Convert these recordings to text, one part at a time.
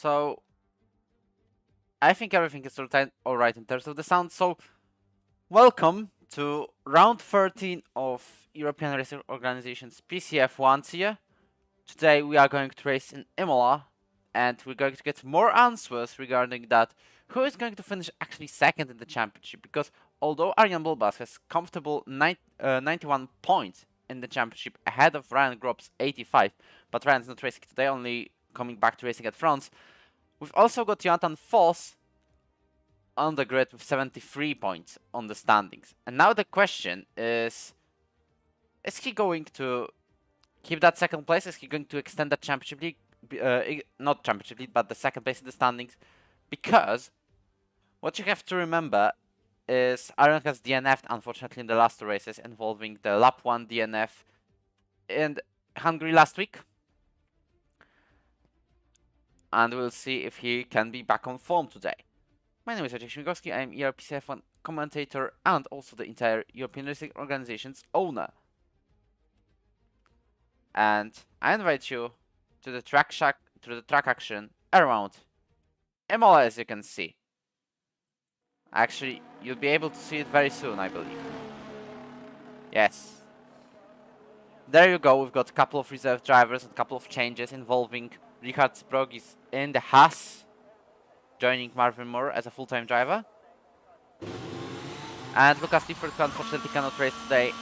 So I think everything is alright in terms of the sound. So welcome to round 13 of European Racing Organization's PC F1 here. Today we are going to race in Imola, and we're going to get more answers regarding that. Who is going to finish actually second in the championship? Because although Arjan Bulbas has comfortable 91 points in the championship ahead of Ryan Grob's 85, but Ryan's not racing today, only coming back to racing at France. We've also got Jonathan Voss on the grid with 73 points on the standings. And now the question is he going to keep that second place? Is he going to extend that championship league? Not championship league, but the second place in the standings? Because what you have to remember is Aaron has DNF'd, unfortunately, in the last two races, involving the lap 1 DNF in Hungary last week. And we'll see if he can be back on form today. My name is Wojciech Śmigowski, I am Ero Pc F1 commentator and also the entire European Racing Organization's owner. And I invite you to the track action around Imola, as you can see. Actually, you'll be able to see it very soon, I believe. Yes. There you go, we've got a couple of reserve drivers and a couple of changes involving Richard Sprogis in the Haas, joining Marvin Moore as a full-time driver. And Lucas Liefert, unfortunately cannot race today,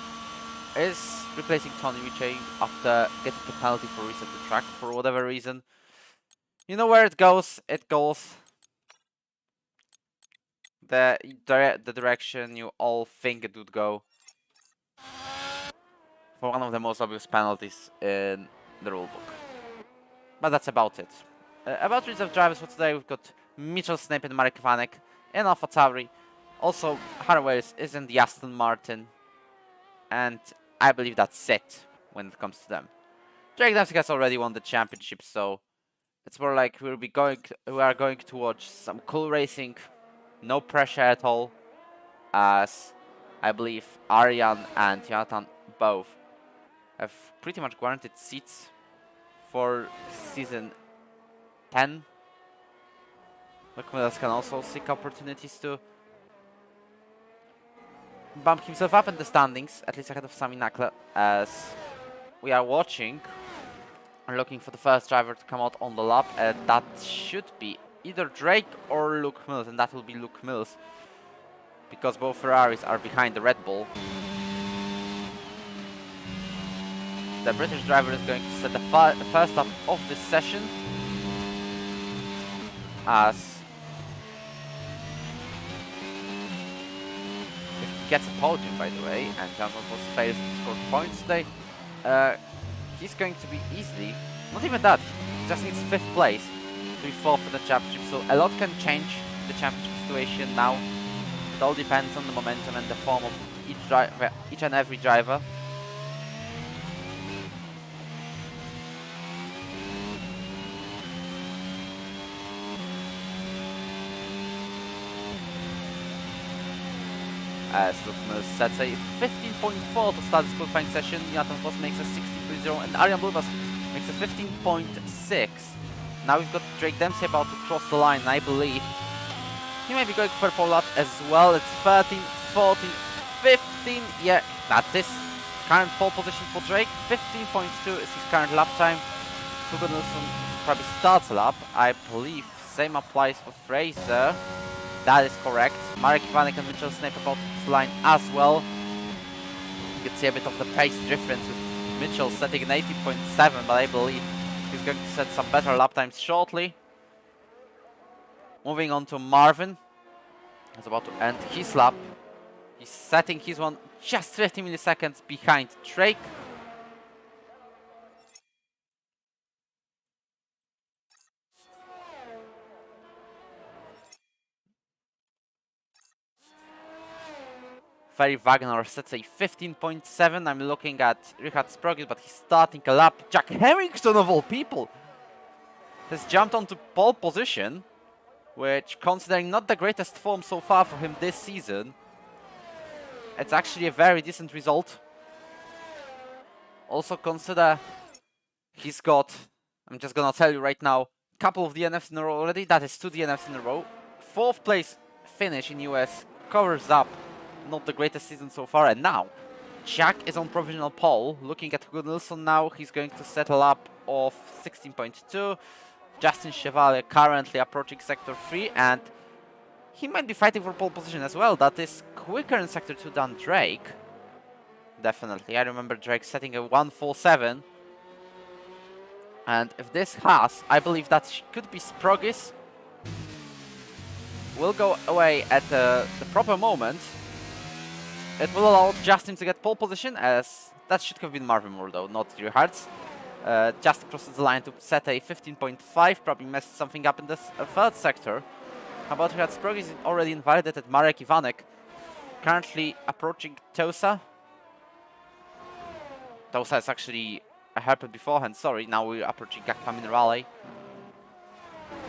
is replacing Tony Ritchie after getting a penalty for reset the track for whatever reason. You know where it goes the direction you all think it would go, for one of the most obvious penalties in the rulebook. But that's about it. About reserve drivers for today, we've got Mitchell Snape and Marek Vanek in AlphaTauri. Also, Harry Wales is in the Aston Martin. And I believe that's it when it comes to them. Drake Dempsey has already won the championship, so it's more like we are going to watch some cool racing, no pressure at all, as I believe Arjan and Jonathan both have pretty much guaranteed seats for season 10. Luke Mills can also seek opportunities to bump himself up in the standings, at least ahead of Sami Nakla, as we are watching and looking for the first driver to come out on the lap. That should be either Drake or Luke Mills, and that will be Luke Mills, because both Ferraris are behind the Red Bull. The British driver is going to set the first lap of this session, as if he gets a podium, by the way, and Jonathan Voss fails to score points today, he's going to be easily, not even that, he just needs 5th place to be 4th in the championship, so a lot can change the championship situation now. It all depends on the momentum and the form of each and every driver. As Luke Mills sets a 15.4 to start this qualifying session, Jonathan Voss makes a 16.0 and Arjan Bulbas makes a 15.6. Now we've got Drake Dempsey about to cross the line, and I believe he may be going for a pole lap as well. It's 13, 14, 15. Yeah, that is current pole position for Drake. 15.2 is his current lap time. Hugo Nilsson probably starts a lap. I believe same applies for Fraser. That is correct. Marek Vanek and Mitchell Snape about to line as well. You can see a bit of the pace difference with Mitchell setting an 18.7, but I believe he's going to set some better lap times shortly. Moving on to Marvin. He's about to end his lap. He's setting his one just 50 milliseconds behind Drake. Ferry Wagner sets a 15.7. I'm looking at Richard Sprogis, but he's starting a lap. Jack Harrington, of all people, has jumped onto pole position, which, considering not the greatest form so far for him this season, it's actually a very decent result. Also consider he's got, I'm just gonna tell you right now, couple of DNFs in a row already. That is 2 DNFs in a row. 4th place finish in US covers up not the greatest season so far. And now Jack is on provisional pole. Looking at Hugo Nilsson now, he's going to settle up of 16.2. Justin Chevalier currently approaching sector 3, and he might be fighting for pole position as well. That is quicker in sector 2 than Drake. Definitely. I remember Drake setting a 1:47. And if this has, I believe that could be Sprogis. Will go away at the proper moment. It will allow Justin to get pole position, as that should have been Marvin Moore though, not Richards. Just crosses the line to set a 15.5, probably messed something up in this 3rd sector. How about Richard Sprogis is already invalidated. Marek Iwanek currently approaching Tosa. Tosa is actually a hairpin beforehand, sorry. Now we're approaching Gakpa Minerale.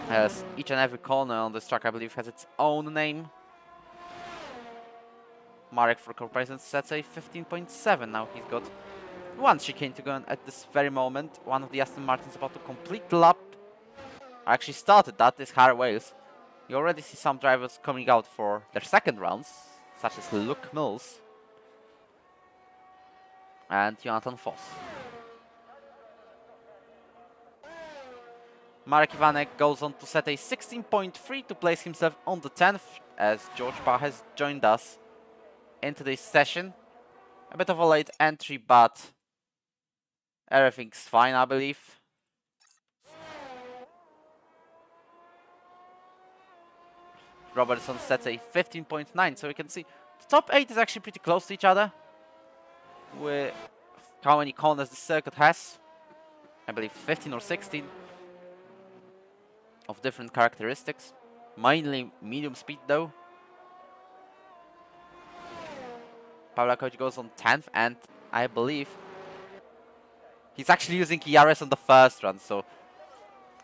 As each and every corner on this track, I believe, has its own name. Marek, for comparison, sets a 15.7. Now he's got one chicane to go on at this very moment. One of the Aston Martins about to complete the lap. I actually started that, is Harry Wales. You already see some drivers coming out for their 2nd rounds, such as Luke Mills and Jonathan Foss. Marek Iwanek goes on to set a 16.3 to place himself on the 10th, as George Parr has joined us in today's session. A bit of a late entry, but everything's fine, I believe. Robertson sets a 15.9, so we can see the top 8 is actually pretty close to each other. With how many corners the circuit has, I believe 15 or 16 of different characteristics, mainly medium speed though. Pawlakowicz goes on 10th, and I believe he's actually using ERS on the 1st run, so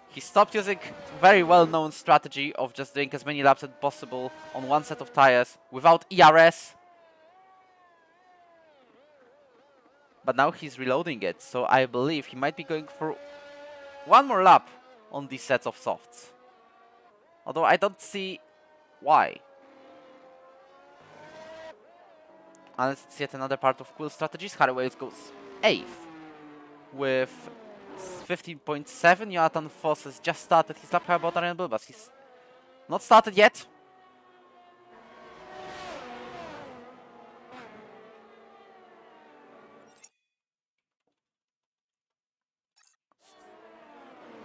he stopped using very well-known strategy of just doing as many laps as possible on one set of tires without ERS. But now he's reloading it, so I believe he might be going for one more lap on these sets of softs. Although I don't see why. Unless it's yet another part of Quill strategies. Harry Wales goes 8th with 15.7. Jonathan Foss has just started his lap. How about Arian Bilbas? He's not started yet.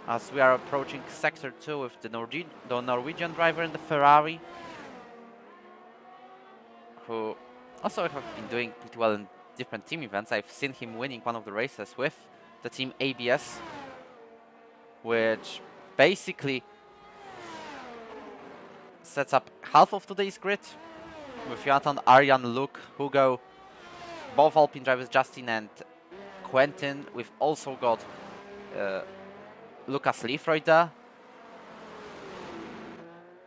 As we are approaching sector 2 with the Norwegian driver in the Ferrari, who also have been doing pretty well in different team events. I've seen him winning one of the races with the team ABS, which basically sets up half of today's grid with Jonathan, Arjan, Luke, Hugo, both Alpine drivers, Justin and Quentin. We've also got Lucas Leafroy there,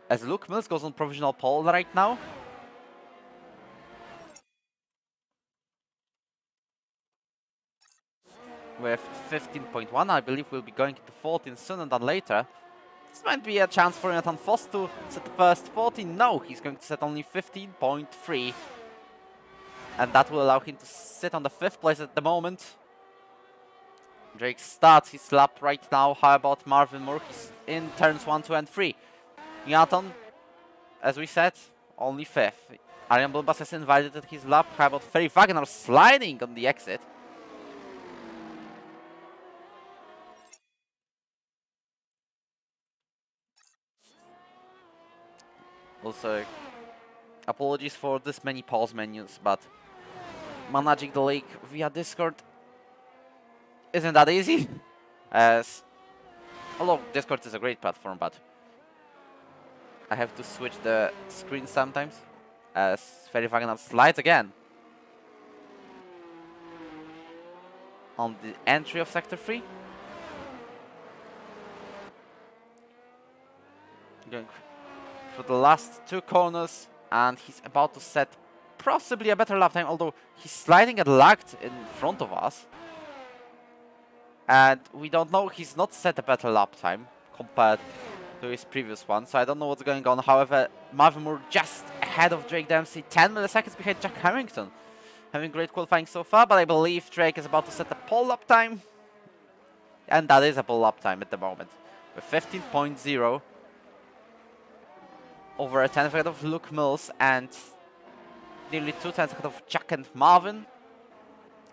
as Luke Mills goes on provisional pole right now. With 15.1, I believe we'll be going to 14 sooner than later. This might be a chance for Jonathan Foss to set the first 14. No, he's going to set only 15.3. And that will allow him to sit on the 5th place at the moment. Drake starts his lap right now. How about Marvin Moore? He's in turns 1, 2, and 3. Jonathan, as we said, only 5th. Arian Bulbas has invalidated his lap. How about Ferry Wagner sliding on the exit? Also, apologies for this many pause menus, but managing the league via Discord isn't that easy. As although Discord is a great platform, but I have to switch the screen sometimes. As Ferry Wagner slides again on the entry of Sector 3. Going for the last 2 corners, and he's about to set possibly a better lap time, although he's sliding and lagged in front of us. And we don't know, he's not set a better lap time compared to his previous one, so I don't know what's going on. However, Marvin Moore just ahead of Drake Dempsey, 10 milliseconds behind Jack Harrington. Having great qualifying so far, but I believe Drake is about to set a pole lap time. And that is a pole lap time at the moment. With 15.0. Over a 10th ahead of Luke Mills and nearly 2 tenths ahead of Jack and Marvin.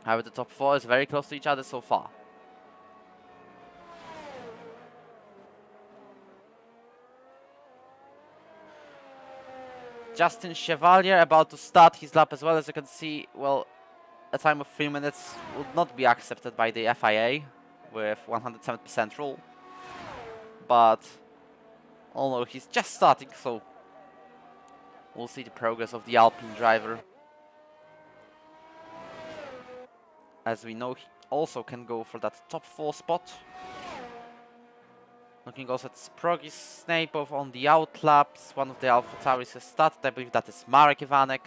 However, the top 4 is very close to each other so far. Justin Chevalier about to start his lap as well. As you can see, well, a time of 3 minutes would not be accepted by the FIA with 107% rule. But, although he's just starting, so we'll see the progress of the Alpine driver. As we know, he also can go for that top 4 spot. Looking also at Sproggy Snape both on the out laps. One of the AlphaTauris has started. I believe that is Marek Ivanek.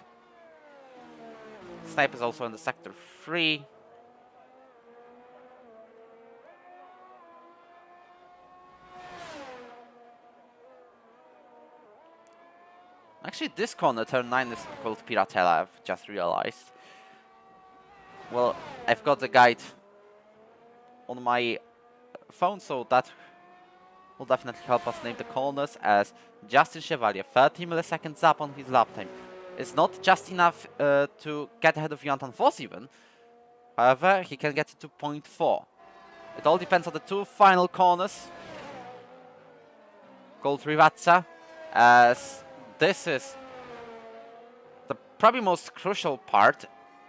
Snape is also in the sector 3. Actually, this corner, turn 9, is called Piratella, I've just realized. Well, I've got the guide on my phone, so that will definitely help us name the corners, as Justin Chevalier, 30 milliseconds up on his lap time. It's not just enough to get ahead of Jonathan Voss even. However, he can get to 0.4. It all depends on the 2 final corners. Gold Rivazza, as this is the probably most crucial part.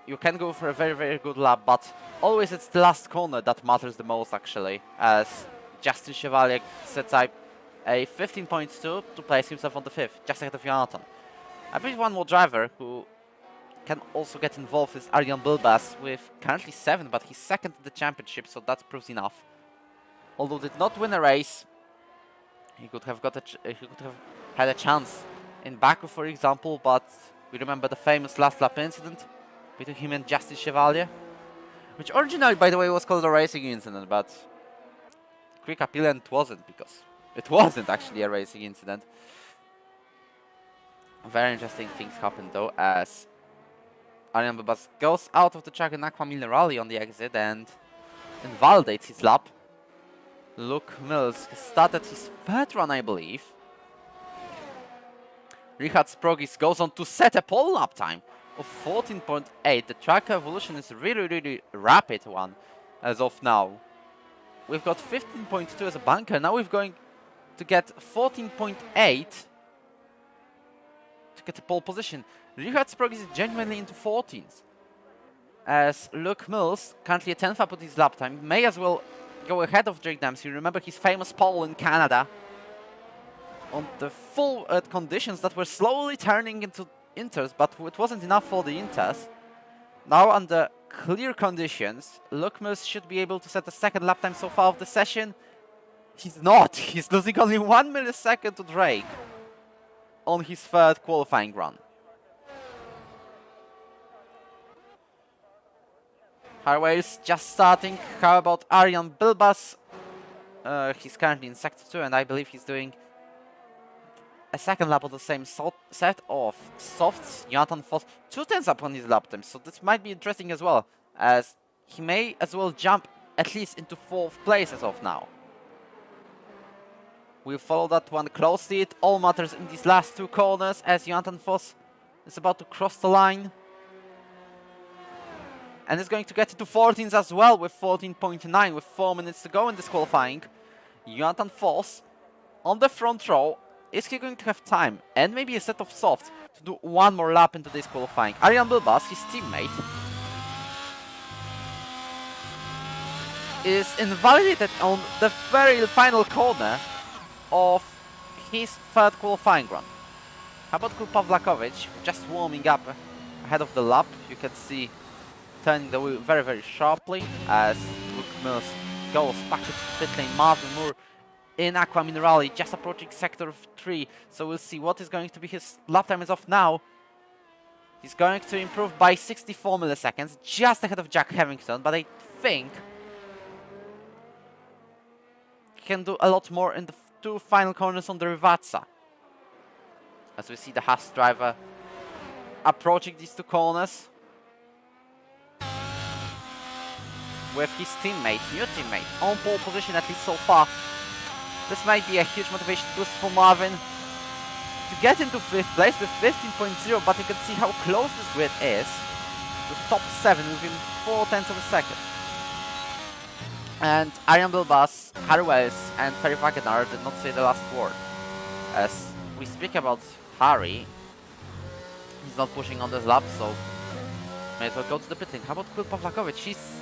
You can go for a very, very good lap, but always it's the last corner that matters the most, actually, as Justin Chevalier sets up a 15.2 to place himself on the 5th, just ahead of Jonathan. I believe one more driver who can also get involved is Arjan Bilbas with currently 7, but he's 2nd in the championship, so that proves enough. Although did not win a race, he could have had a chance in Baku, for example, but we remember the famous last lap incident between him and Justin Chevalier, which originally, by the way, was called a racing incident, but quick appeal and it wasn't, because it wasn't actually a racing incident. Very interesting things happened though, as Arjan Bilbas goes out of the track in Aqua Minerale on the exit and invalidates his lap. Luke Mills started his 3rd run, I believe. Richard Sprogis goes on to set a pole lap time of 14.8. The track evolution is really, really rapid one as of now. We've got 15.2 as a bunker. Now we're going to get 14.8 to get a pole position. Richard Sprogis is genuinely into 14s. As Luke Mills, currently a 10th up with his lap time, may as well go ahead of Drake Dempsey. Remember his famous pole in Canada on the full conditions that were slowly turning into inters, but it wasn't enough for the inters. Now under clear conditions, Luke Mills should be able to set the 2nd lap time so far of the session. He's not. He's losing only 1 millisecond to Drake on his 3rd qualifying run. Highway is just starting. How about Arjan Bilbas? He's currently in sector 2, and I believe he's doing a 2nd lap of the same set of softs. Jonathan Voss 2 tenths up on his lap time, so this might be interesting as well, as he may as well jump at least into 4th place as of now. We'll follow that one closely. It all matters in these last 2 corners, as Jonathan Voss is about to cross the line. And is going to get into 14s as well with 14.9 with 4 minutes to go in this qualifying. Jonathan Voss on the front row. Is he going to have time and maybe a set of softs to do 1 more lap into this qualifying? Arjan Bilbas, his teammate, is invalidated on the very final corner of his 3rd qualifying run. How about Pavlakovic, just warming up ahead of the lap? You can see turning the wheel very, very sharply as Luke Mills goes back to pit lane. Marvin Moore in Aqua Minerale, just approaching sector 3. So we'll see what is going to be his lap time as of now. He's going to improve by 64 milliseconds, just ahead of Jack Harrington, but I think he can do a lot more in the 2 final corners on the Rivazza. As we see the Haas driver approaching these 2 corners with his teammate, new teammate, on pole position at least so far. This might be a huge motivation boost for Marvin to get into 5th place with 15.0, but you can see how close this grid is, with top 7 within 0.4 of a second. And Arjan Bilbas, Harry Wells and Ferry Wagner did not say the last word. As we speak about Harry, he's not pushing on this lap, so may as well go to the pit lane. How about Kul Pawlakovic? He's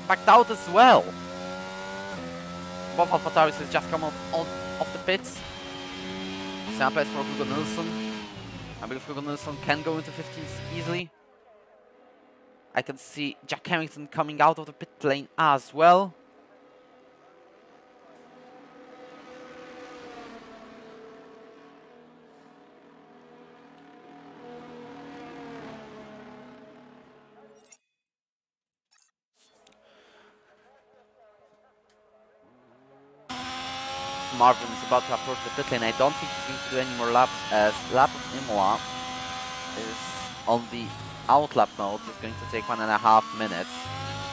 backed out as well. Both AlphaTauri has just come out off the pits. Same place for Hugo Nilsson. I believe Hugo Nilsson can go into 15s easily. I can see Jack Hamilton coming out of the pit lane as well. Marvin is about to approach the pit lane. I don't think he's going to do any more laps, as lap of Imola is on the outlap mode. It's going to take 1.5 minutes.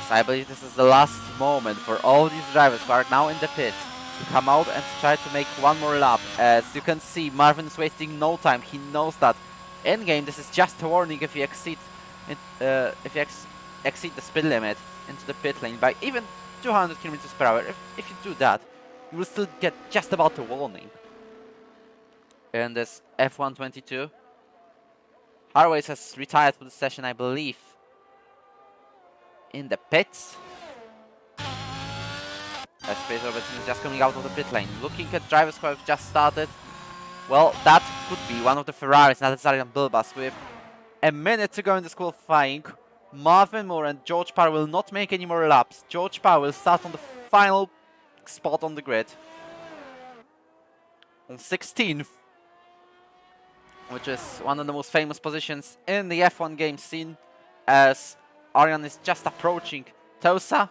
So I believe this is the last moment for all these drivers who are now in the pit to come out and try to make one more lap. As you can see, Marvin is wasting no time. He knows that in game this is just a warning if you exceed exceed the speed limit into the pit lane by even 200 kilometers per hour. If you do that, you will still get just about a warning. In this F1 22, Harways has retired for the session, I believe, in the pits. As Fraser Robertson is just coming out of the pit lane. Looking at drivers who have just started, well, that could be one of the Ferraris, Nazarian Bilbas, with a minute to go in this qualifying. Marvin Moore and George Parr will not make any more laps. George Parr will start on the final spot on the grid, on 16th, which is one of the most famous positions in the F1 game scene, as Arjan is just approaching Tosa.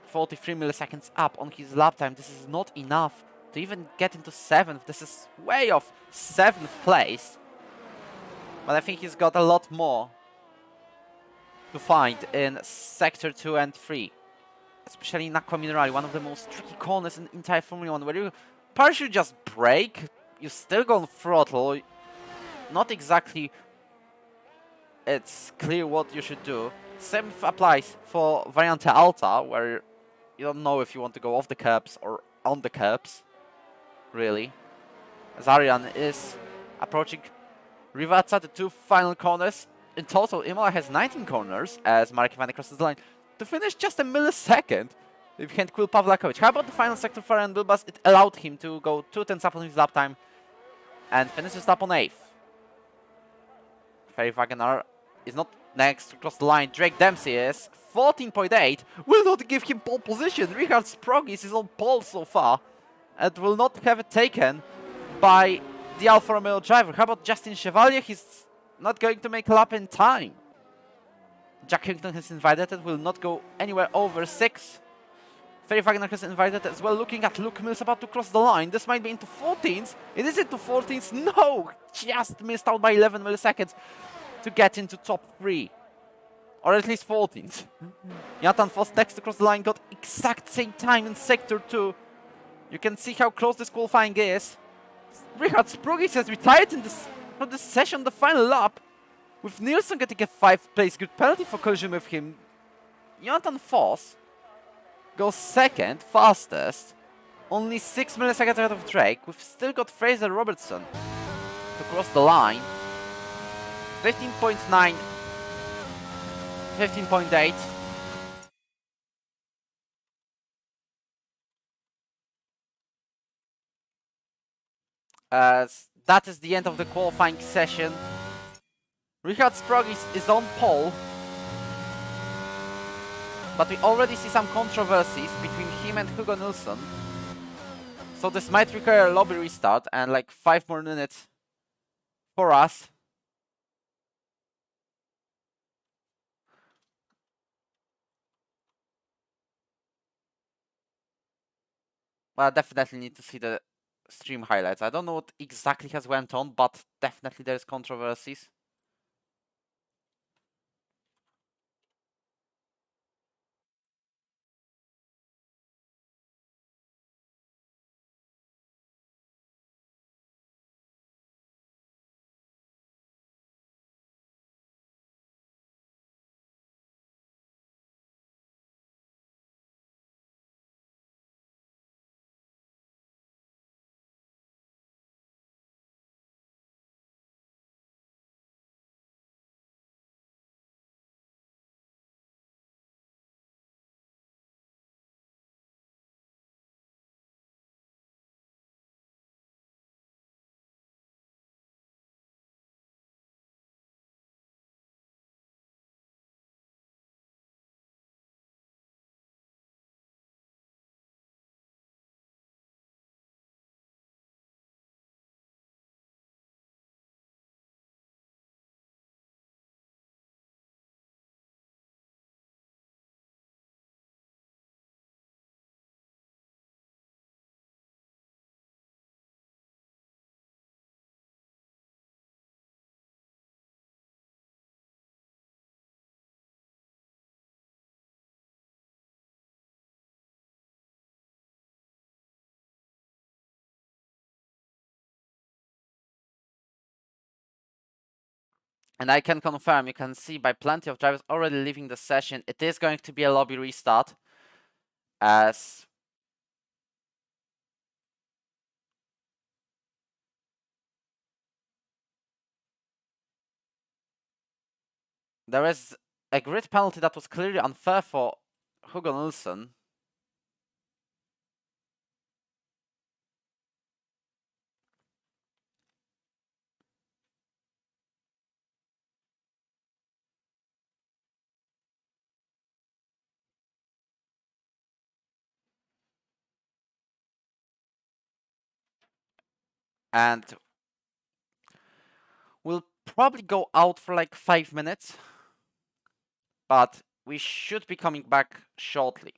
43 milliseconds up on his lap time. This is not enough to even get into 7th. This is way off 7th place. But I think he's got a lot more to find in Sector 2 and 3. Especially in Acqua Minerale, one of the most tricky corners in entire Formula 1, where you partially just brake, you still go on throttle. Not exactly it's clear what you should do. Same applies for Variante Alta, where you don't know if you want to go off the curbs or on the curbs, really. As Arjan is approaching Rivazza, the 2 final corners. In total, Imola has 19 corners, as Marek Ivanek crosses the line to finish just a millisecond behind Kul Pawlakovic. How about the final sector for Arjan Bilbas? It allowed him to go 2/10 up on his lap time and finish his lap on 8th. Ferry Wagner is not next to cross the line. Drake Dempsey is 14.8. Will not give him pole position. Richard Sprogis is on pole so far and will not have it taken by the Alfa Romeo driver. How about Justin Chevalier? He's not going to make a lap in time. Jack Hinton has invited it, will not go anywhere over 6. Ferry Wagner has invited as well. Looking at Luke Mills about to cross the line. This might be into 14s. It is into 14s. No! Just missed out by 11 milliseconds to get into top 3. Or at least 14s. Jonathan Voss next to cross the line got exact same time in Sector 2. You can see how close this qualifying is. Richard Sprogis has retired in from this session, the final lap, with Nielsen getting a 5th place good penalty for collision with him. Jonathan Voss goes 2nd, fastest, only 6 milliseconds ahead of Drake. We've still got Fraser Robertson to cross the line. 15.9, 15.8. That is the end of the qualifying session. Richard Sprogis is on pole, but we already see some controversies between him and Hugo Nilsson. So this might require a lobby restart and like 5 more minutes for us. Well, I definitely need to see the stream highlights. I don't know what exactly has went on, but definitely there's controversies. And I can confirm, you can see by plenty of drivers already leaving the session, it is going to be a lobby restart. As there is a grid penalty that was clearly unfair for Hugo Nilsson. And we'll probably go out for like 5 minutes, but we should be coming back shortly.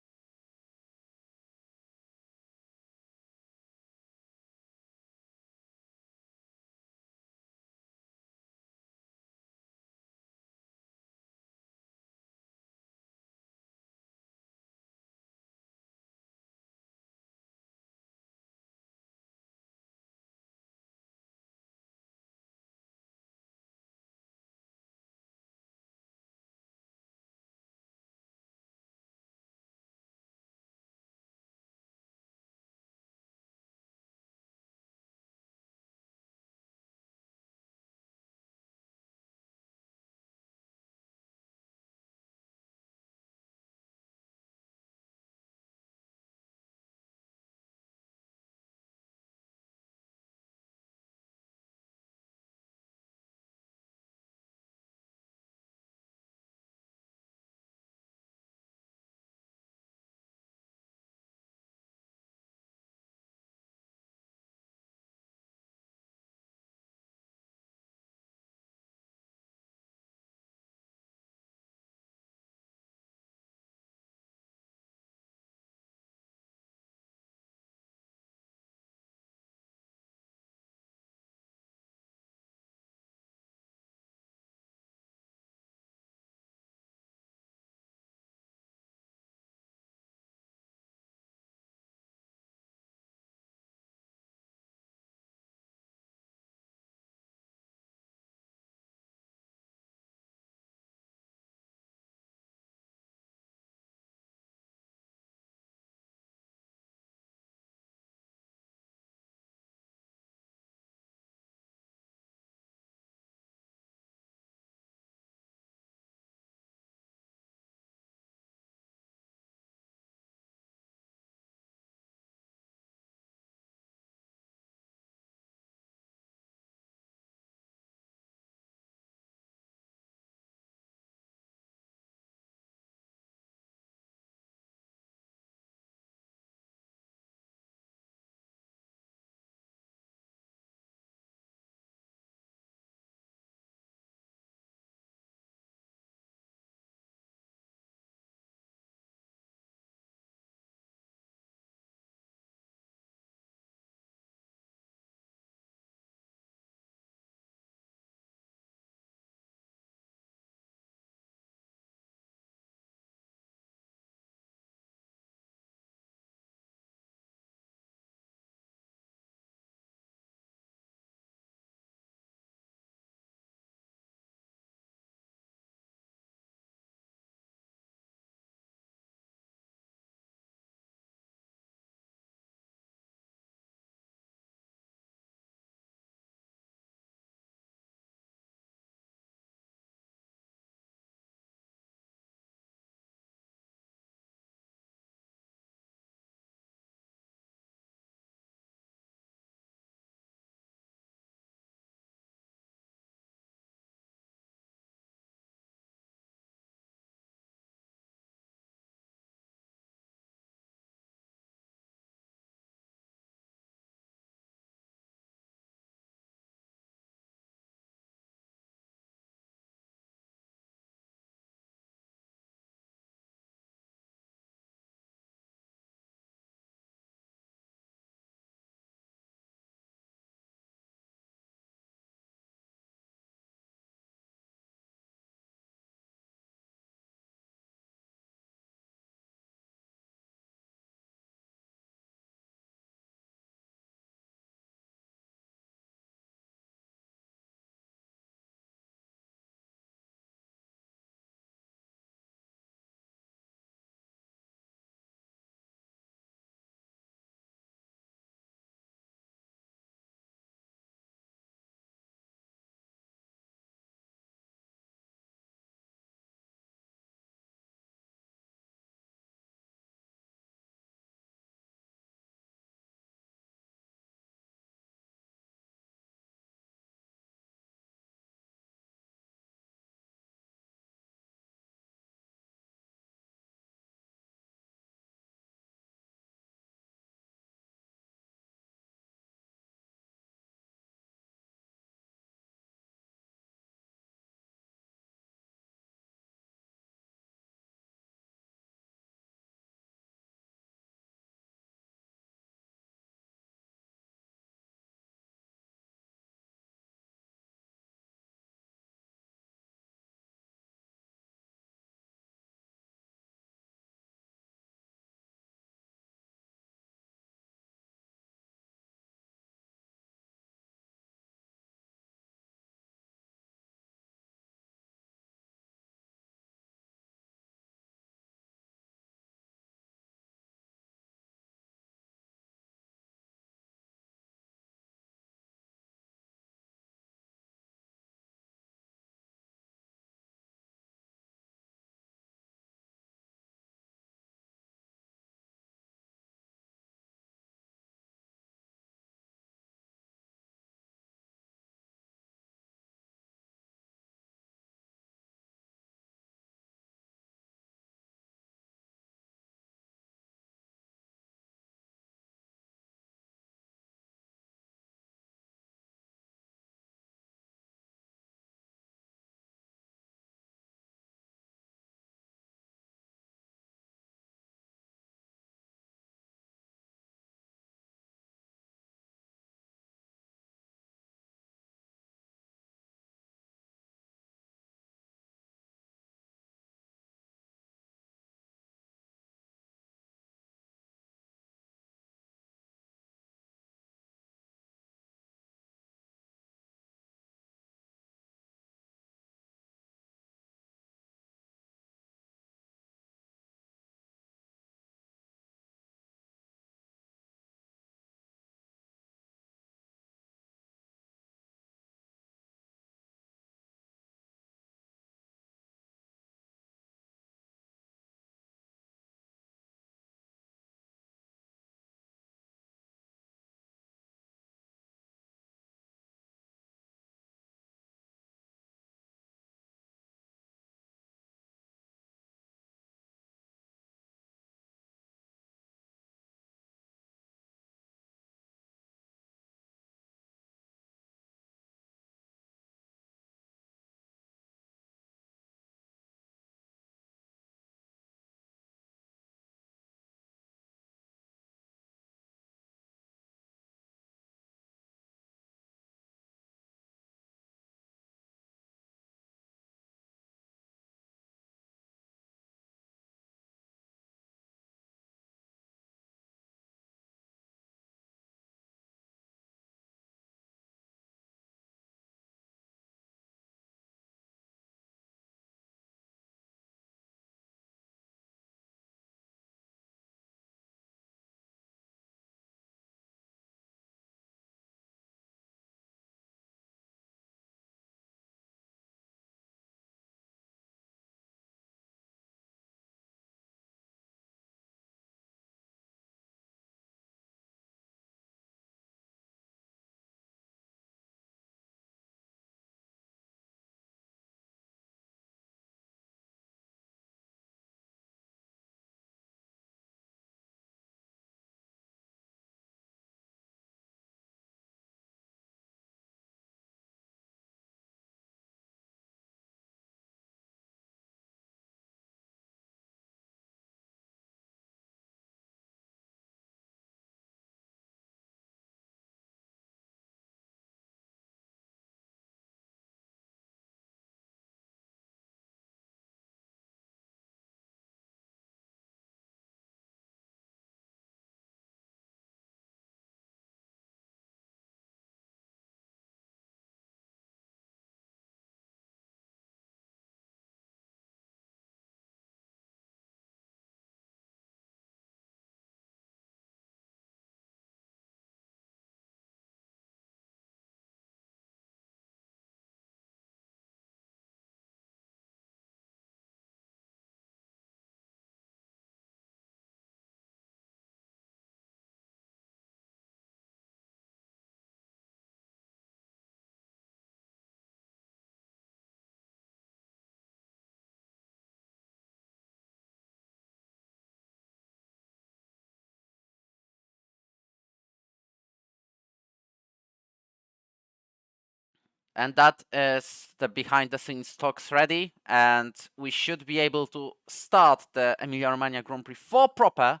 And that is the behind the scenes talks ready, and we should be able to start the Emilia Romagna Grand Prix for proper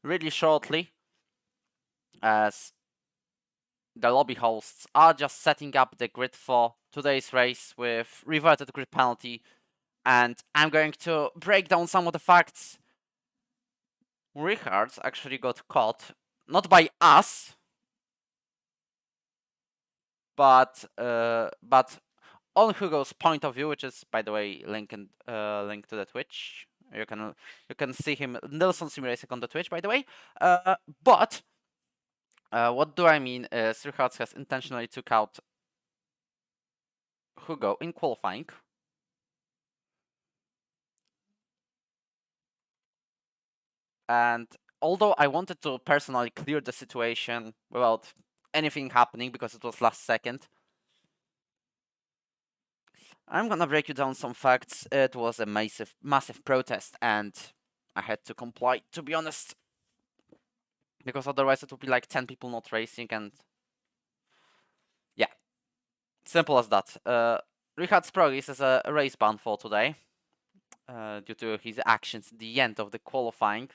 really shortly, as the lobby hosts are just setting up the grid for today's race with reverted grid penalty, and I'm going to break down some of the facts. Richards actually got caught, not by us, but on Hugo's point of view, which is, by the way, link to the Twitch. You can see him, Nelson Sim Racing, on the Twitch, by the way. But what do I mean is Richards has intentionally took out Hugo in qualifying. And although I wanted to personally clear the situation without anything happening because it was last second, I'm gonna break you down some facts. It was a massive protest, and I had to comply, to be honest, because otherwise it would be like 10 people not racing, and yeah, simple as that. Richard Sprogis is a race ban for today due to his actions at the end of the qualifying.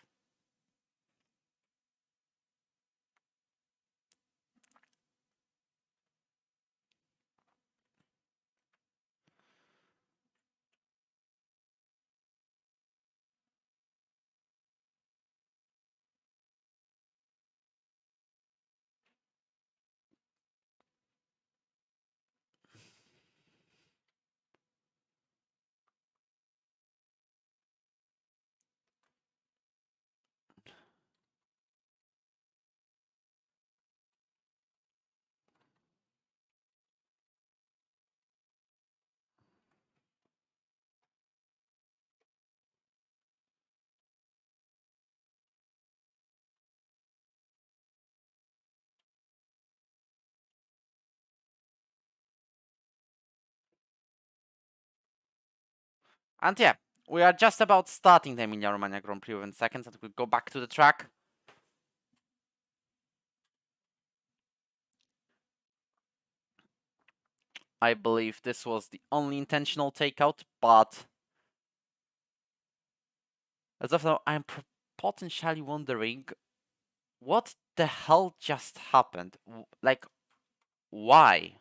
And yeah, we are just about starting the Emilia Romagna Grand Prix in seconds, and we'll go back to the track. I believe this was the only intentional takeout, but as of now, I'm potentially wondering what the hell just happened. Like, why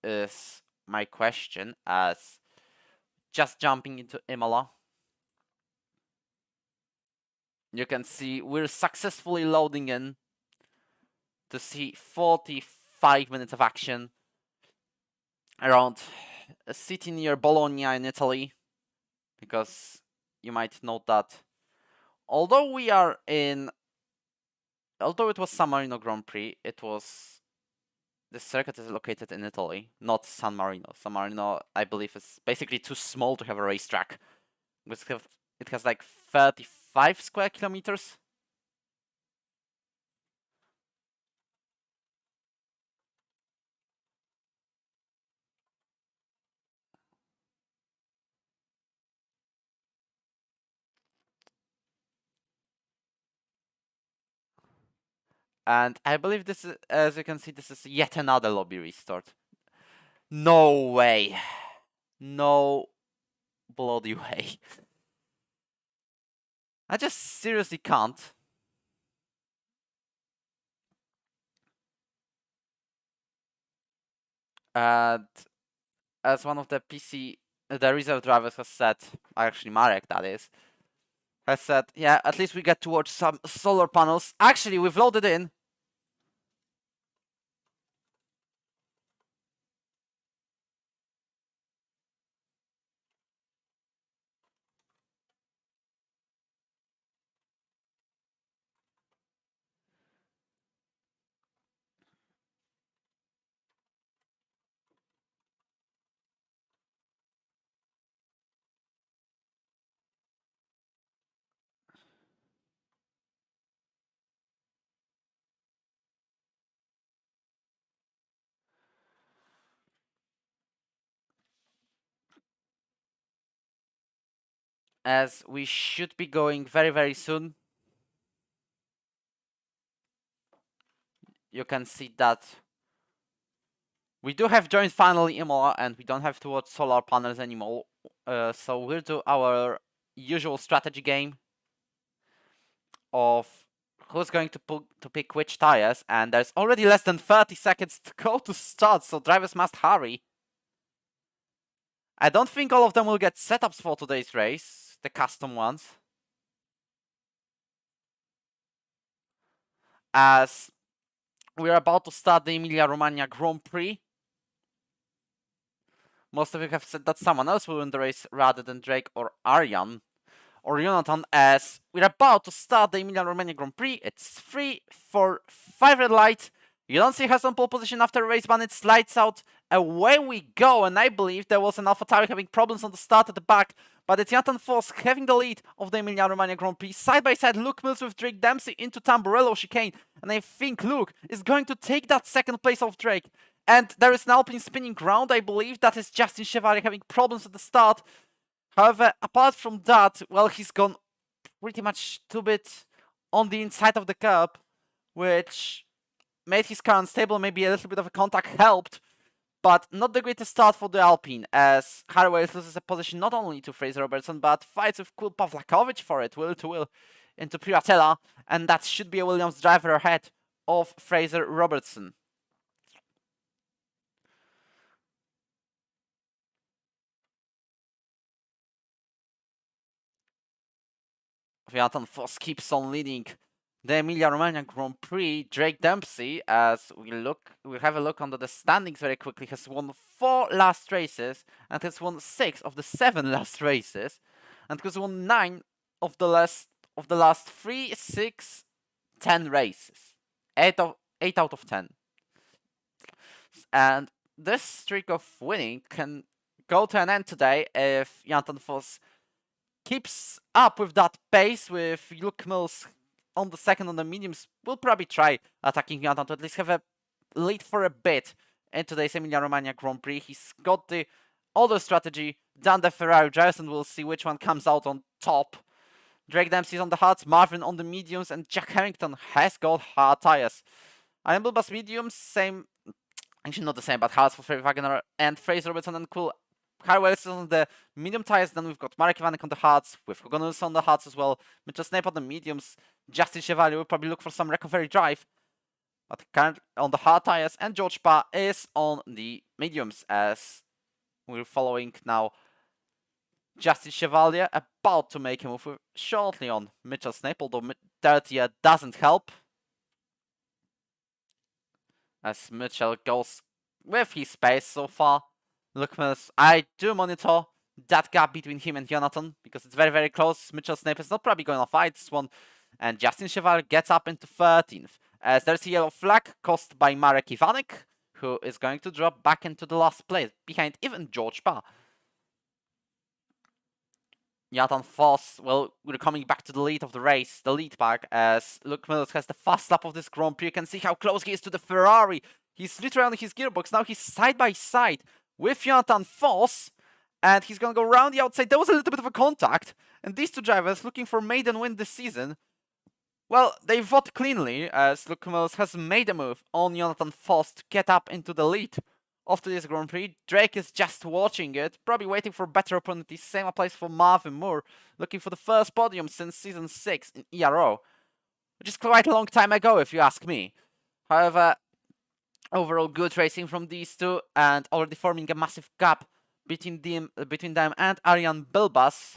is my question, as just jumping into Imola. You can see we're successfully loading in to see 45 minutes of action around a city near Bologna in Italy, because you might note that although it was San Marino Grand Prix, the circuit is located in Italy, not San Marino. San Marino, I believe, is basically too small to have a racetrack. It has like 35 square kilometers. And I believe this is, as you can see, this is yet another lobby restart. No way. No bloody way. I just seriously can't. And as one of the reserve drivers has said, actually Marek that is, has said, yeah, at least we get to watch some solar panels. Actually, we've loaded in. As we should be going very, very soon. You can see that We do have joined finally Imola, and we don't have to watch solar panels anymore. So we'll do our usual strategy game of who's going to pick which tires, and there's already less than 30 seconds to go to start, so drivers must hurry. I don't think all of them will get setups for today's race, the custom ones, as we're about to start the Emilia Romagna Grand Prix. Most of you have said that someone else will win the race rather than Drake or Arjan or Jonathan, as we're about to start the Emilia Romagna Grand Prix. It's 3, 4, 5 red light. You don't see her on pole position after a race ban. It's lights out. Away we go, and I believe there was an AlphaTauri having problems on the start at the back, but it's Jonathan Foss having the lead of the Emilia Romagna Grand Prix. Side by side, Luke Mills with Drake Dempsey into Tamburello chicane, and I think Luke is going to take that second place off Drake. And there is an Alpine spinning round, I believe. That is Justin Chevalier having problems at the start. However, apart from that, well, he's gone pretty much 2-bit on the inside of the curb, which made his car unstable. Maybe a little bit of a contact helped, but not the greatest start for the Alpine, as Harwell loses a position not only to Fraser Robertson, but fights with Kul Pawlakovic for it, will to will, into Piratella, and that should be a Williams driver ahead of Fraser Robertson. Jonathan Foss keeps on leading the Emilia Romagna Grand Prix. Drake Dempsey, as we have a look under the standings very quickly, has won 4 last races and has won 6 of the 7 last races, and has won 9 of the last 3, 6, 10 races. 8 out of 10. And this streak of winning can go to an end today if Jonathan Foss keeps up with that pace, with Luke Mills on the second on the mediums. We'll probably try attacking Jonathan to at least have a lead for a bit in today's Emilia Romagna Grand Prix. He's got the older strategy than the Ferrari drivers, and we'll see which one comes out on top. Drake Dempsey's on the hards, Marvin on the mediums, and Jack Harrington has got hard tires. Iron Bulba's mediums, same, actually not the same, but hards for Ferry Wagner and Fraser Robertson and Cool. Harwell is on the medium tires, then we've got Marek Ivanek on the hards, with Hugonus on the hards as well, Mitchell Snape on the mediums, Justin Chevalier will probably look for some recovery drive, but currently on the hard tires, and George Pa is on the mediums, as we're following now Justin Chevalier, about to make a move shortly on Mitchell Snape, although 30 doesn't help, as Mitchell goes with his pace so far. Look, I do monitor that gap between him and Jonathan, because it's very, very close. Mitchell Snape is not probably going to fight this one, and Justin Chevalier gets up into 13th, as there's a yellow flag caused by Marek Ivanek, who is going to drop back into the last place, behind even George Pa. Jonathan Foss, well, we're coming back to the lead of the race, the lead pack, as Luke Mills has the fast lap of this Grand Prix. You can see how close he is to the Ferrari. He's literally on his gearbox. Now he's side by side with Jonathan Foss, and he's going to go around the outside. There was a little bit of a contact, and these two drivers looking for maiden win this season, well, they fought cleanly, as Luke Mills has made a move on Jonathan Foss to get up into the lead of today's Grand Prix. Drake is just watching it, probably waiting for better opportunities. Same applies for Marvin Moore, looking for the first podium since Season 6 in ERO, which is quite a long time ago if you ask me. However, overall good racing from these two, and already forming a massive gap between them and Arjan Bilbas,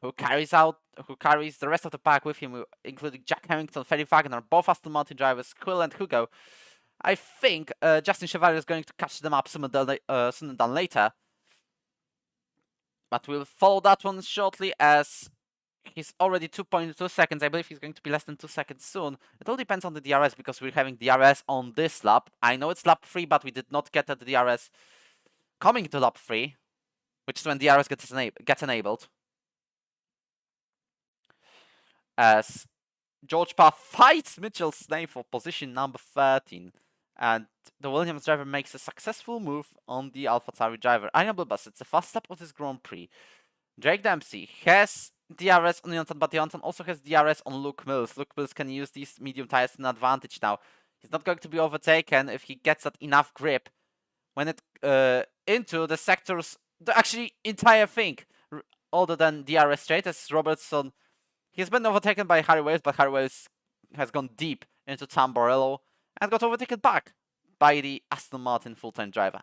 who carries the rest of the pack with him, including Jack Harrington, Ferry Wagner, both Aston Martin drivers, Quill and Hugo. I think Justin Chevalier is going to catch them up sooner than later. But we'll follow that one shortly, as he's already 2.2 seconds. I believe he's going to be less than 2 seconds soon. It all depends on the DRS, because we're having DRS on this lap. I know it's lap 3, but we did not get the DRS coming to lap 3, which is when DRS gets enabled. As George Pa fights Mitchell Snape for position number 13. And the Williams driver makes a successful move on the AlphaTauri driver. Arjan Bilbas, it's the fast lap of this Grand Prix. Drake Dempsey has DRS on Jonathan, but Jonathan also has DRS on Luke Mills. Luke Mills can use these medium tires to an advantage now. He's not going to be overtaken if he gets that enough grip when it into the sectors, the actually entire thing, other than DRS straight, as Robertson, he's been overtaken by Harry Wales, but Harry Wales has gone deep into Tamborello and got overtaken back by the Aston Martin full-time driver.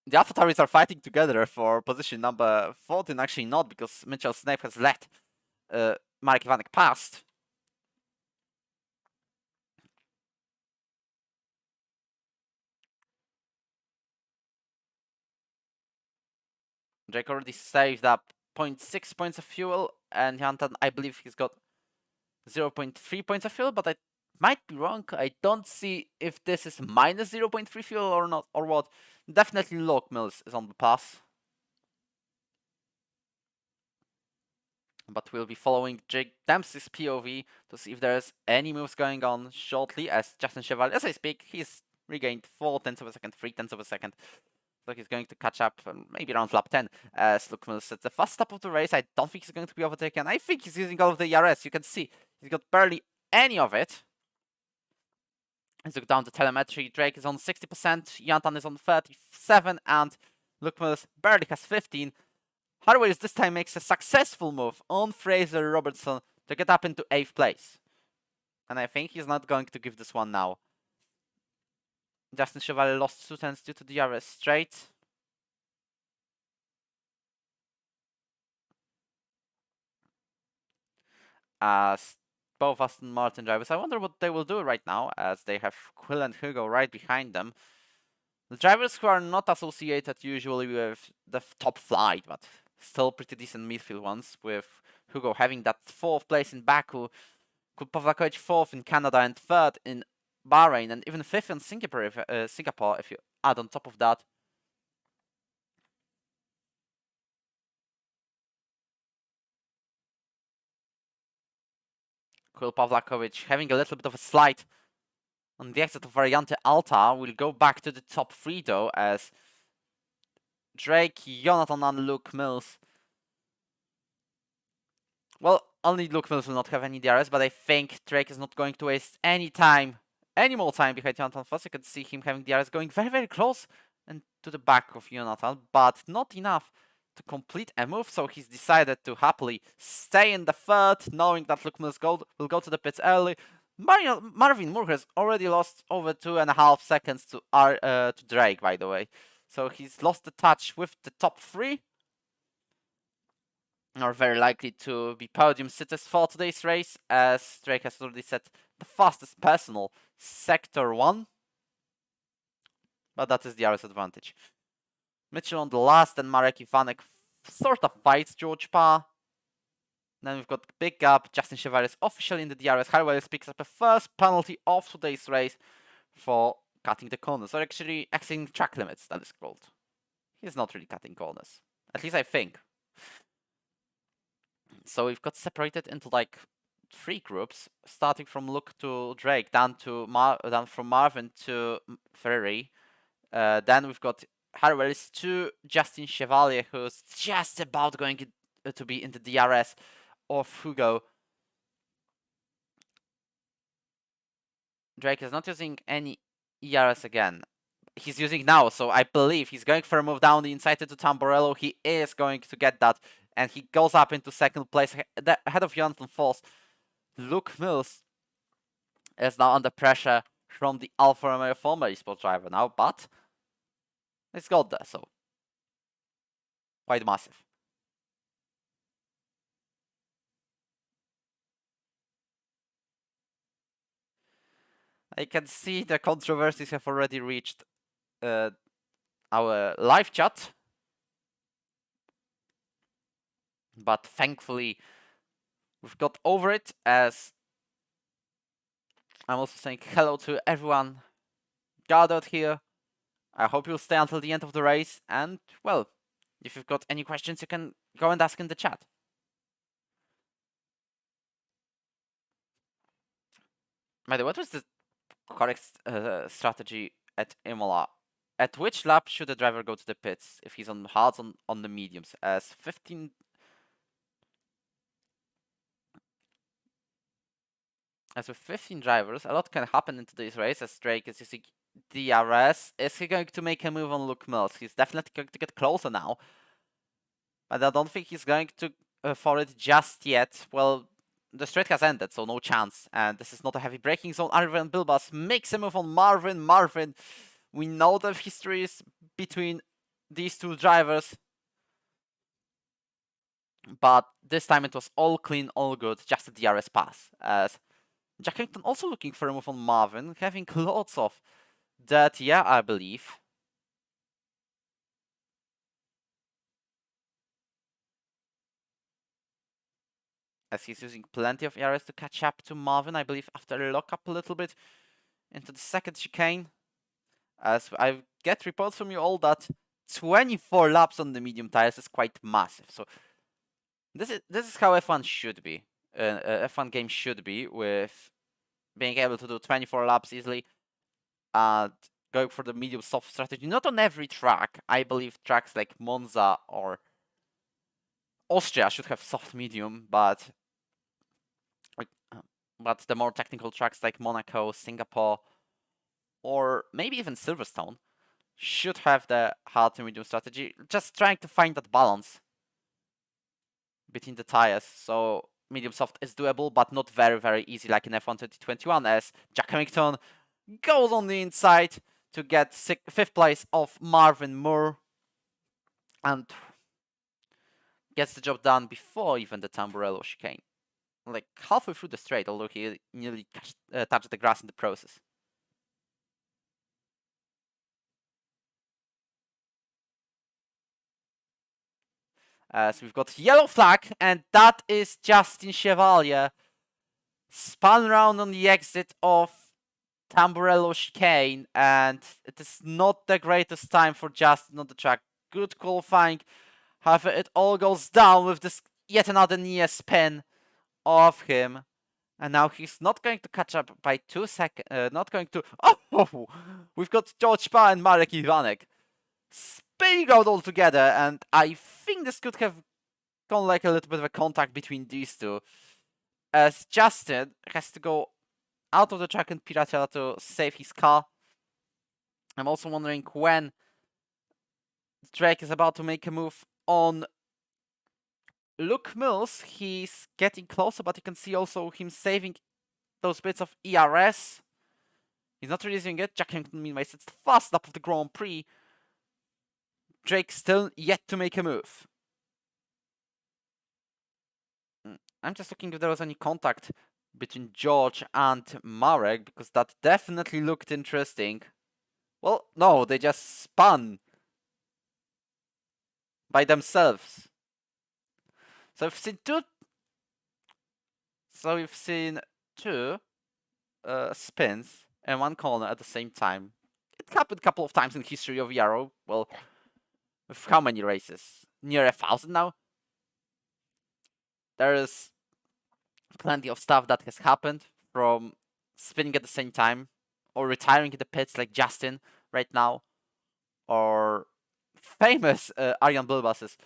The AlphaTauris are fighting together for position number 14. Actually not, because Mitchell Snape has let Marek Iwanek past. Drake already saved up 0.6 points of fuel, and Jantan, I believe he's got 0.3 points of fuel, but I might be wrong. I don't see if this is minus 0.3 fuel or not, or what. Definitely Luke Mills is on the pass. But we'll be following Jake Dempsey's POV to see if there's any moves going on shortly, as Justin Chevalier, as I speak, he's regained 4/10 of a second, 3/10 of a second. So he's going to catch up maybe around lap 10, as Luke Mills at the first stop of the race. I don't think he's going to be overtaken. I think he's using all of the ERS. You can see he's got barely any of it. Let's look down the telemetry. Drake is on 60%, Jantan is on 37, and Luke Mills barely has 15. Harwell this time makes a successful move on Fraser Robertson to get up into 8th place. And I think he's not going to give this one now. Justin Chevalier lost 2/10 due to DRS straight. As both Aston Martin drivers, I wonder what they will do right now, as they have Quill and Hugo right behind them. The drivers who are not associated usually with the top flight, but still pretty decent midfield ones, with Hugo having that 4th place in Baku, Pawlakovic 4th in Canada and 3rd in Bahrain, and even 5th in Singapore if you add on top of that. Kirill Pawlakovic having a little bit of a slide on the exit of Variante Alta. Will go back to the top 3 though, as Drake, Jonathan and Luke Mills. Well, only Luke Mills will not have any DRS, but I think Drake is not going to waste any more time behind Jonathan Foss. You can see him having DRS going very, very close and to the back of Jonathan, but not enough to complete a move, so he's decided to happily stay in the 3rd, knowing that Luke Mills will go to the pits early. Marvin Moore has already lost over 2.5 seconds to Drake, by the way. So he's lost the touch with the top 3. Are very likely to be podium sitters for today's race, as Drake has already set the fastest personal, Sector 1. But that is the RS advantage. Mitchell on the last, and Marek Iwanek sort of fights George Parr. Then we've got big gap. Justin Chevalier is officially in the DRS. Harwell picks up the first penalty of today's race for cutting the corners, or actually exceeding track limits, that is called. He's not really cutting corners. At least I think. So we've got separated into like 3 groups, starting from Luke to Drake, down from Marvin to Ferrari. Then we've got Harwell to Justin Chevalier, who's just about going to be in the DRS of Hugo. Drake is not using any ERS again. He's using now, so I believe he's going for a move down the inside into Tamborello. He is going to get that, and he goes up into 2nd place ahead of Jonathan Foss. Luke Mills is now under pressure from the Alfa Romeo former esports driver now, but it's got there, so quite massive. I can see the controversies have already reached our live chat, but thankfully we've got over it, as I'm also saying hello to everyone gathered here. I hope you'll stay until the end of the race, and well, if you've got any questions, you can go and ask in the chat. By the way, what was the correct strategy at Imola? At which lap should the driver go to the pits if he's on hards on the mediums? As 15... As with 15 drivers, a lot can happen in today's race, as Drake is using DRS. Is he going to make a move on Luke Mills? He's definitely going to get closer now. But I don't think he's going to for it just yet. Well, the straight has ended, so no chance. And this is not a heavy braking zone. Arvin Bilbas makes a move on Marvin. Marvin, we know the histories between these two drivers. But this time it was all clean, all good, just a DRS pass. As Jack Harrington also looking for a move on Marvin, having lots of that, yeah, I believe. As he's using plenty of areas to catch up to Marvin, I believe, after a lock up a little bit into the second chicane. As I get reports from you all that 24 laps on the medium tires is quite massive. So this is how F1 should be. F1 game should be, with being able to do 24 laps easily and going for the medium soft strategy. Not on every track. I believe tracks like Monza or Austria should have soft medium, but the more technical tracks like Monaco, Singapore, or maybe even Silverstone should have the hard to medium strategy. Just trying to find that balance between the tires. So medium soft is doable, but not very, very easy like in F1 2021, as Jack Harrington goes on the inside to get fifth place of Marvin Moore and gets the job done before even the Tamburello chicane. Like halfway through the straight, although he nearly touched the grass in the process. So we've got yellow flag, and that is Justin Chevalier. Spun round on the exit of Tamburello chicane, and it is not the greatest time for Justin on the track. Good qualifying. However, it all goes down with this yet another near spin of him. And now he's not going to catch up by 2 seconds. Not going to. Oh! We've got George Parr and Marek Iwanek spinning out all together, and I think this could have gone like a little bit of a contact between these two, as Justin has to go out of the track and Piratella to save his car. I'm also wondering when Drake is about to make a move on Luke Mills. He's getting closer, but you can see also him saving those bits of ERS. He's not releasing it. Jack Harrington, meanwhile, sits the fast lap of the Grand Prix. Drake still yet to make a move. I'm just looking if there was any contact between George and Marek, because that definitely looked interesting. Well, no, they just spun by themselves. So we've seen two spins and one corner at the same time. It happened a couple of times in the history of Ero. Well, with how many races? Near 1,000 now? There is plenty of stuff that has happened, from spinning at the same time, or retiring in the pits like Justin right now, or famous Arjan Bilbas's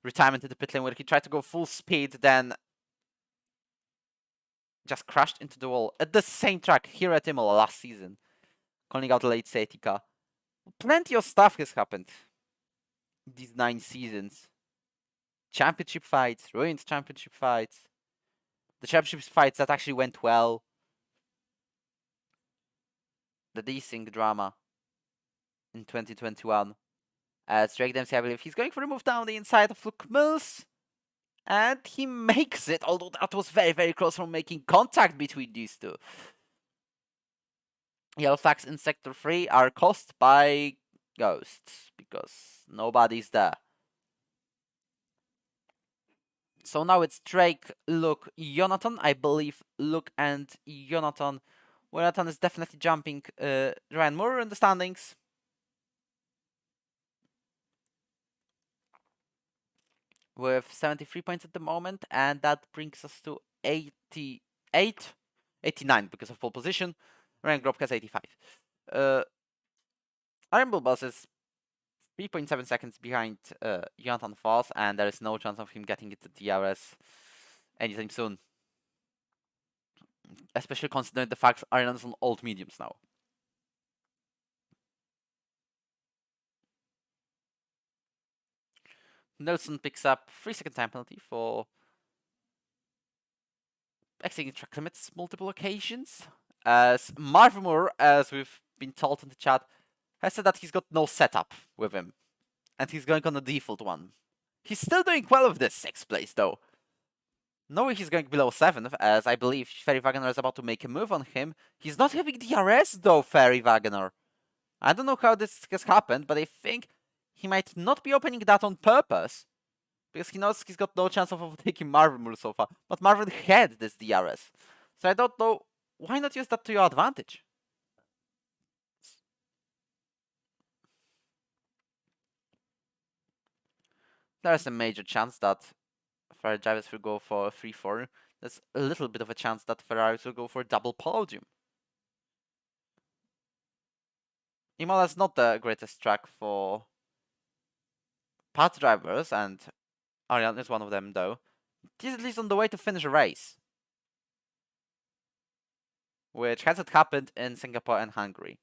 retirement in the pit lane where he tried to go full speed, then just crashed into the wall at the same track here at Imola last season, calling out a late safety car. Plenty of stuff has happened these 9 seasons. Championship fights, ruined championship fights, the championship fights that actually went well, the desync drama in 2021. As Drake Dempsey, I believe he's going for a move down the inside of Luke Mills, and he makes it, although that was very, very close from making contact between these two. Yellow flags in Sector 3 are caused by ghosts, because nobody's there. So now it's Drake, Luke, Jonathan. I believe Luke and Jonathan. Jonathan is definitely jumping Ryan Moore in the standings. With 73 points at the moment, and that brings us to 88, 89 because of pole position. Ryan Grob has 85. Iron Bull Boss is 3.7 seconds behind Jonathan Foss, and there is no chance of him getting it to DRS anytime soon. Especially considering the fact Iron is on old mediums now. Nelson picks up 3-second time penalty for exceeding track limits multiple occasions. As Marvin Moore, as we've been told in the chat, has said that he's got no setup with him. And he's going on the default one. He's still doing well with this 6th place though. Knowing he's going below 7th, as I believe Ferry Wagner is about to make a move on him. He's not having DRS though, Ferry Wagner. I don't know how this has happened, but I think he might not be opening that on purpose. Because he knows he's got no chance of overtaking Marvin Moore so far. But Marvin had this DRS. So I don't know, why not use that to your advantage? There's a major chance that Ferrari drivers will go for a 3-4. There's a little bit of a chance that Ferraris will go for a double podium. Imola is not the greatest track for pad drivers, and Ariane is one of them though. He's at least on the way to finish a race, which hasn't happened in Singapore and Hungary.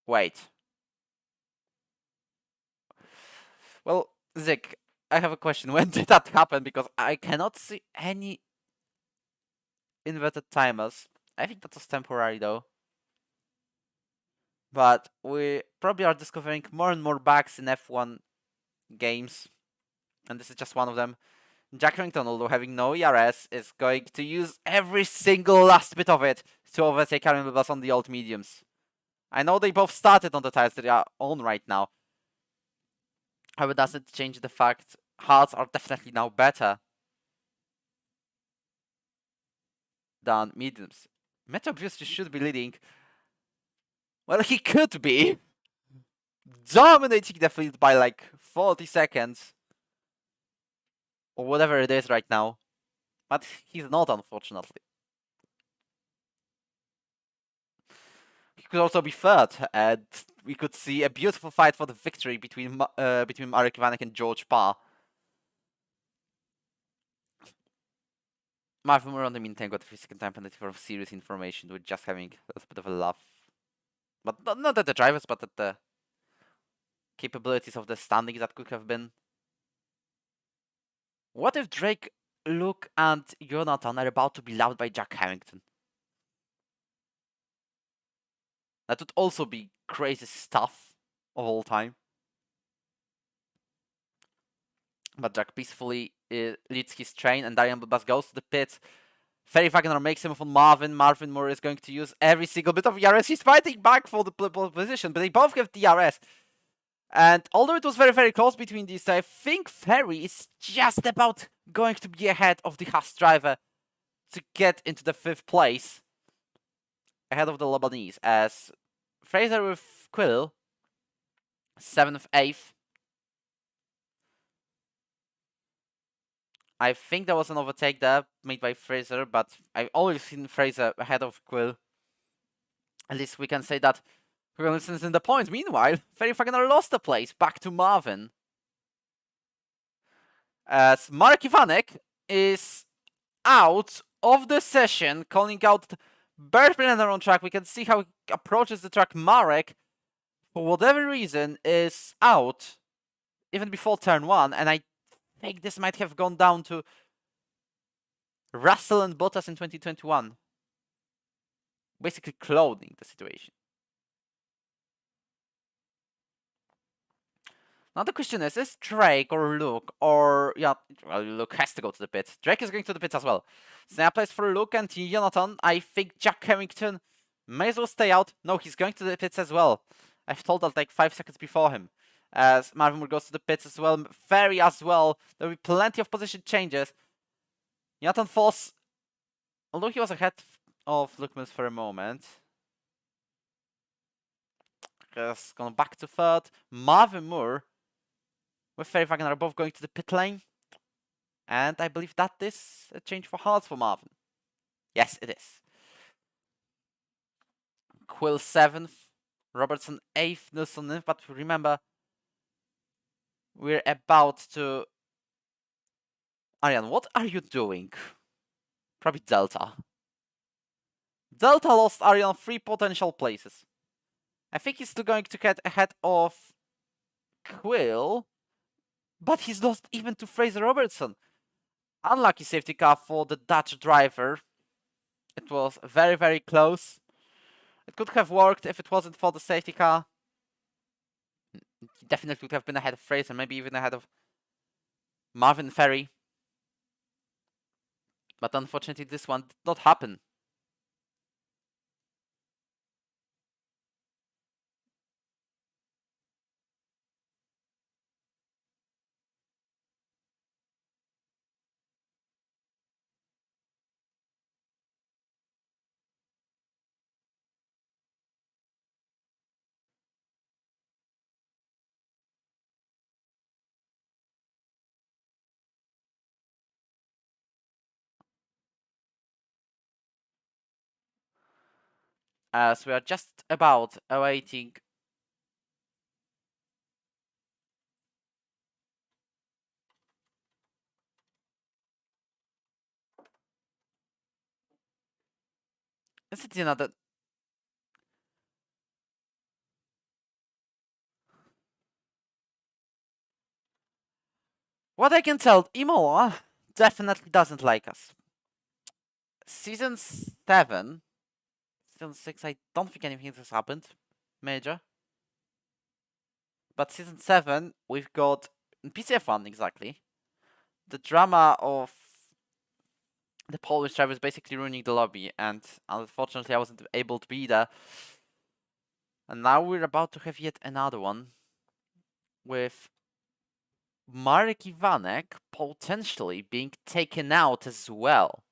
Wait. Well, Zik, I have a question. When did that happen? Because I cannot see any inverted timers. I think that was temporary though. But we probably are discovering more and more bugs in F1 games. And this is just one of them. Jack Harrington, although having no ERS, is going to use every single last bit of it to overtake Aaron Wilbers on the old mediums. I know they both started on the tires that they are on right now. However, does it change the fact hards are definitely now better than mediums? Meta obviously should be leading. Well, he could be dominating the field by like 40 seconds. Or whatever it is right now. But he's not, unfortunately. He could also be third, and we could see a beautiful fight for the victory between Marek Ivanek and George Parr. Marvin Moore on the meantime got a 3-second time penalty for serious information with just having a bit of a laugh. But not at the drivers, but at the capabilities of the standings that could have been. What if Drake, Luke, and Jonathan are about to be loved by Jack Harrington? That would also be crazy stuff of all time. But Jack peacefully leads his train, and Darian Bubas goes to the pits. Ferry Wagner makes him on Marvin. Marvin Moore is going to use every single bit of DRS. He's fighting back for the position, but they both have DRS. And although it was very, very close between these two, I think Ferry is just about going to be ahead of the Haas driver to get into the 5th place. Ahead of the Lebanese, as Fraser with Quill, 7th, 8th. I think there was an overtake there made by Fraser, but I've always seen Fraser ahead of Quill. At least we can say that Quill is in the points. Meanwhile, Ferry Wagner lost the place back to Marvin. As Marek Ivanek is out of the session, calling out Bert Brenner on track. We can see how he approaches the track. Marek, for whatever reason, is out even before turn 1, and I think this might have gone down to Russell and Bottas in 2021. Basically cloning the situation. Now the question is Drake or Luke or... Yeah, well, Luke has to go to the pits. Drake is going to the pits as well. Snap place for Luke and Jonathan. I think Jack Harrington may as well stay out. No, he's going to the pits as well. I've told that like 5 seconds before him. As Marvin Moore goes to the pits as well. Ferry as well. There will be plenty of position changes. Jonathan Foss, although he was ahead of Luke Mills for a moment, has gone back to 3rd. Marvin Moore with Ferry Wagner are both going to the pit lane. And I believe that is a change for hards for Marvin. Yes, it is. Quill 7th. Robertson 8th. Nilsson 9th. But remember, we're about to... Ariane, what are you doing? Probably Delta. Delta lost Arian 3 potential places. I think he's still going to get ahead of Quill, but he's lost even to Fraser Robertson. Unlucky safety car for the Dutch driver. It was very, very close. It could have worked if it wasn't for the safety car. He definitely would have been ahead of Fraser, maybe even ahead of Marvin Ferry. But unfortunately, this one did not happen. As we are just about awaiting is it another? What I can tell, Imola definitely doesn't like us. Season 7, Season 6, I don't think anything has happened major. But Season 7, we've got PC F1 exactly. The drama of the Polish drivers basically ruining the lobby, and unfortunately I wasn't able to be there. And now we're about to have yet another one with Marek Iwanek potentially being taken out as well.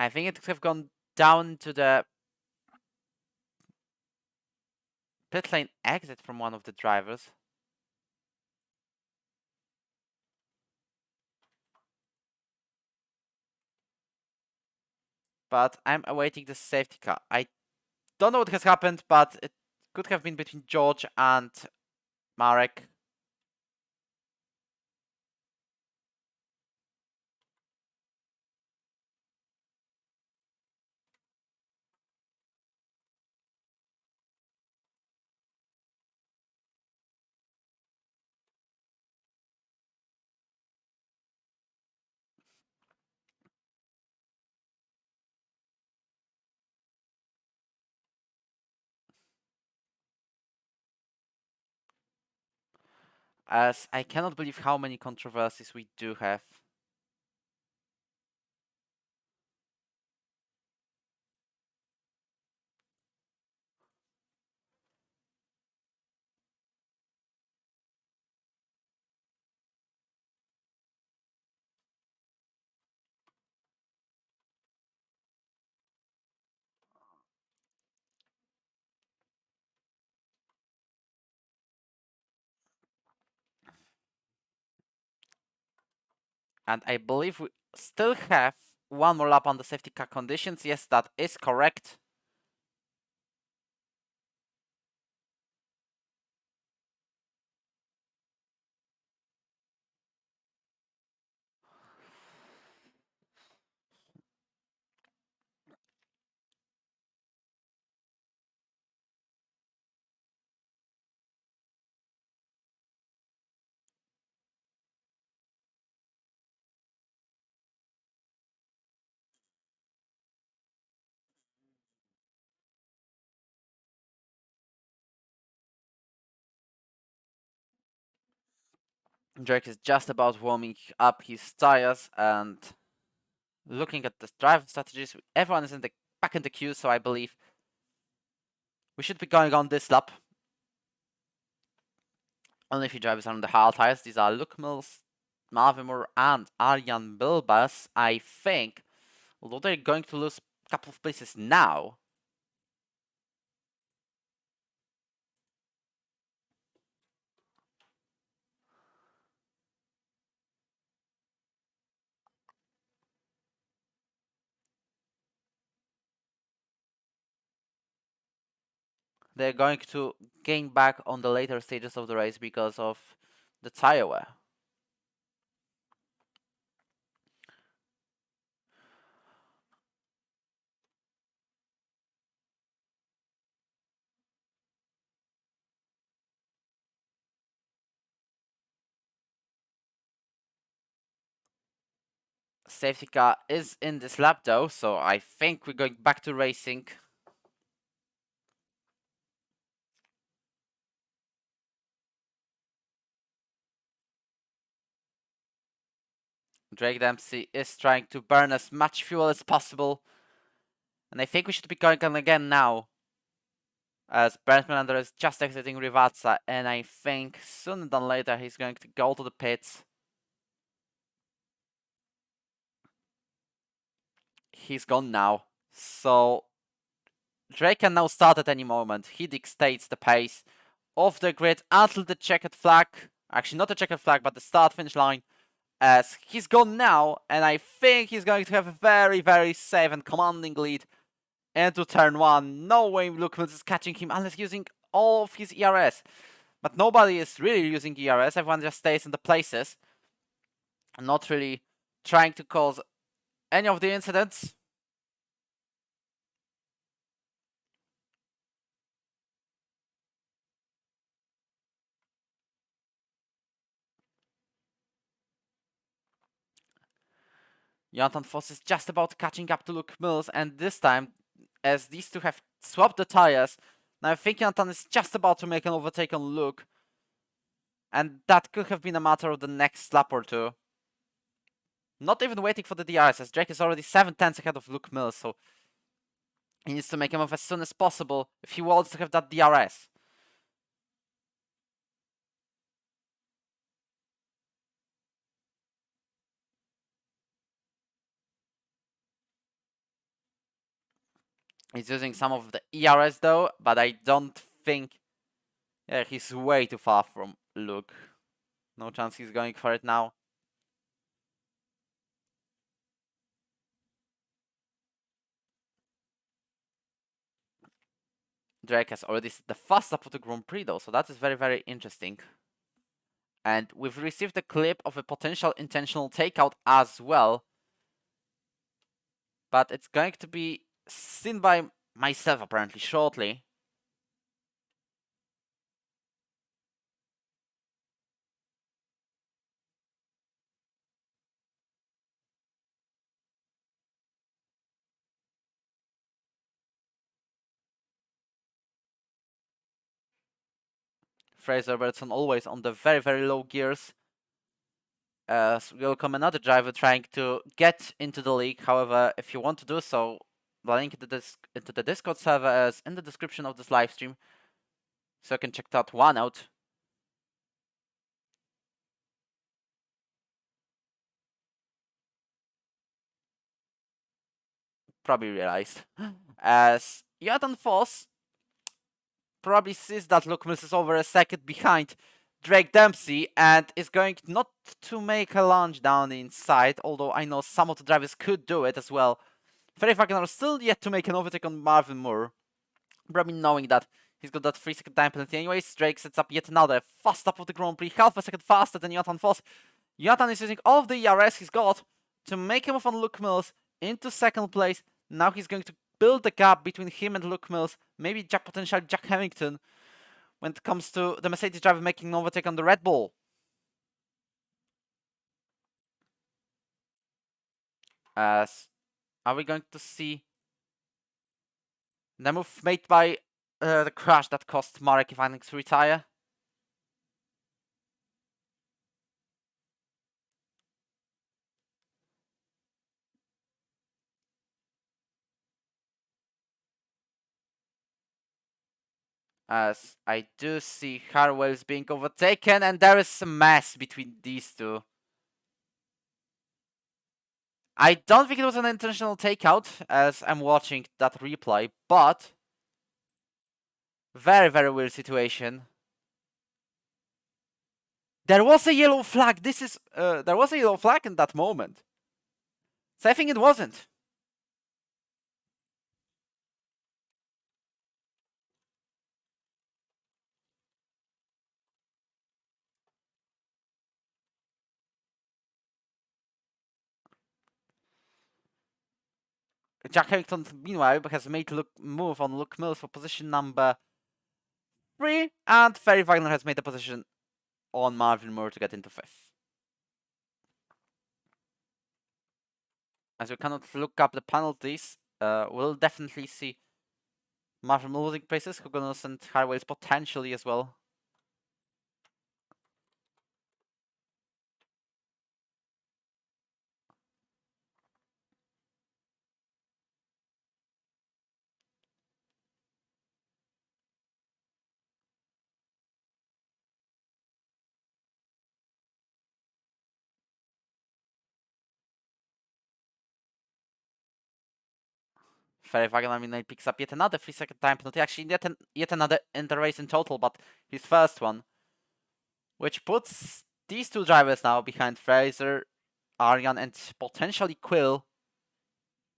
I think it could have gone down to the pit lane exit from one of the drivers. But I'm awaiting the safety car. I don't know what has happened, but it could have been between George and Marek. As I cannot believe how many controversies we do have. And I believe we still have one more lap on the safety car conditions. Yes, that is correct. Drake is just about warming up his tires and looking at the driving strategies. Everyone is back in the queue, so I believe we should be going on this lap. Only a few drivers are on the hard tires. These are Luke Mills, Marvin Moore, and Arjan Bilbas. I think, although they're going to lose a couple of places now, they're going to gain back on the later stages of the race because of the tire wear. Safety car is in this lap though, so I think we're going back to racing. Drake Dempsey is trying to burn as much fuel as possible. And I think we should be going on again now. As Bernd Melander is just exiting Rivazza, and I think sooner than later he's going to go to the pits. He's gone now. So Drake can now start at any moment. He dictates the pace of the grid until the checkered flag. Actually, not the checkered flag, but the start-finish line. As he's gone now, and I think he's going to have a very, very safe and commanding lead into turn 1. No way Luke Mills is catching him unless using all of his ERS. But nobody is really using ERS. Everyone just stays in the places. Not really trying to cause any of the incidents. Jonathan Foss is just about catching up to Luke Mills, and this time, as these two have swapped the tires, now I think Jonathan is just about to make an overtake on Luke. And that could have been a matter of the next lap or two. Not even waiting for the DRS, as Drake is already 7/10 ahead of Luke Mills, so he needs to make a move as soon as possible if he wants to have that DRS. He's using some of the ERS though, but I don't think... Yeah, he's way too far from Luke. No chance he's going for it now. Drake has already set the fast lap of the Grand Prix though, so that is very, very interesting. And we've received a clip of a potential intentional takeout as well. But it's going to be seen by myself apparently shortly. Fraser Robertson always on the very, very low gears. Will come another driver trying to get into the league. However, if you want to do so, the link into the Discord server is in the description of this live stream, so you can check that one out. Probably realized. As Jonathan Foss probably sees that Luke Mills is over a second behind Drake Dempsey and is going not to make a lunge down the inside, although I know some of the drivers could do it as well. Ferry Wagner still yet to make an overtake on Marvin Moore, probably knowing that he's got that 3-second time penalty anyways. Drake sets up yet another fast lap of the Grand Prix, half a second faster than Jonathan Foss. Jonathan is using all of the ERS he's got to make a move on Luke Mills into second place. Now he's going to build the gap between him and Luke Mills, maybe potential Jack Hamilton, when it comes to the Mercedes driver making an overtake on the Red Bull. As are we going to see the move made by the crash that cost Marek Ivanek to retire? As I do see Harwell is being overtaken, and there is a mess between these two. I don't think it was an intentional takeout, as I'm watching that replay, but very, very weird situation. There was a yellow flag. There was a yellow flag in that moment. So I think it wasn't. Jack Hamilton, meanwhile, has made move on Luke Mills for position number 3, and Ferry Wagner has made a position on Marvin Moore to get into 5th. as we cannot look up the penalties, we'll definitely see Marvin losing places, Hugonos and Highways potentially as well. Ferry Wagenaar picks up yet another 3-second time penalty. Actually, yet another inter-race in total, but his first one. Which puts these two drivers now behind Fraser, Arjan, and potentially Quill.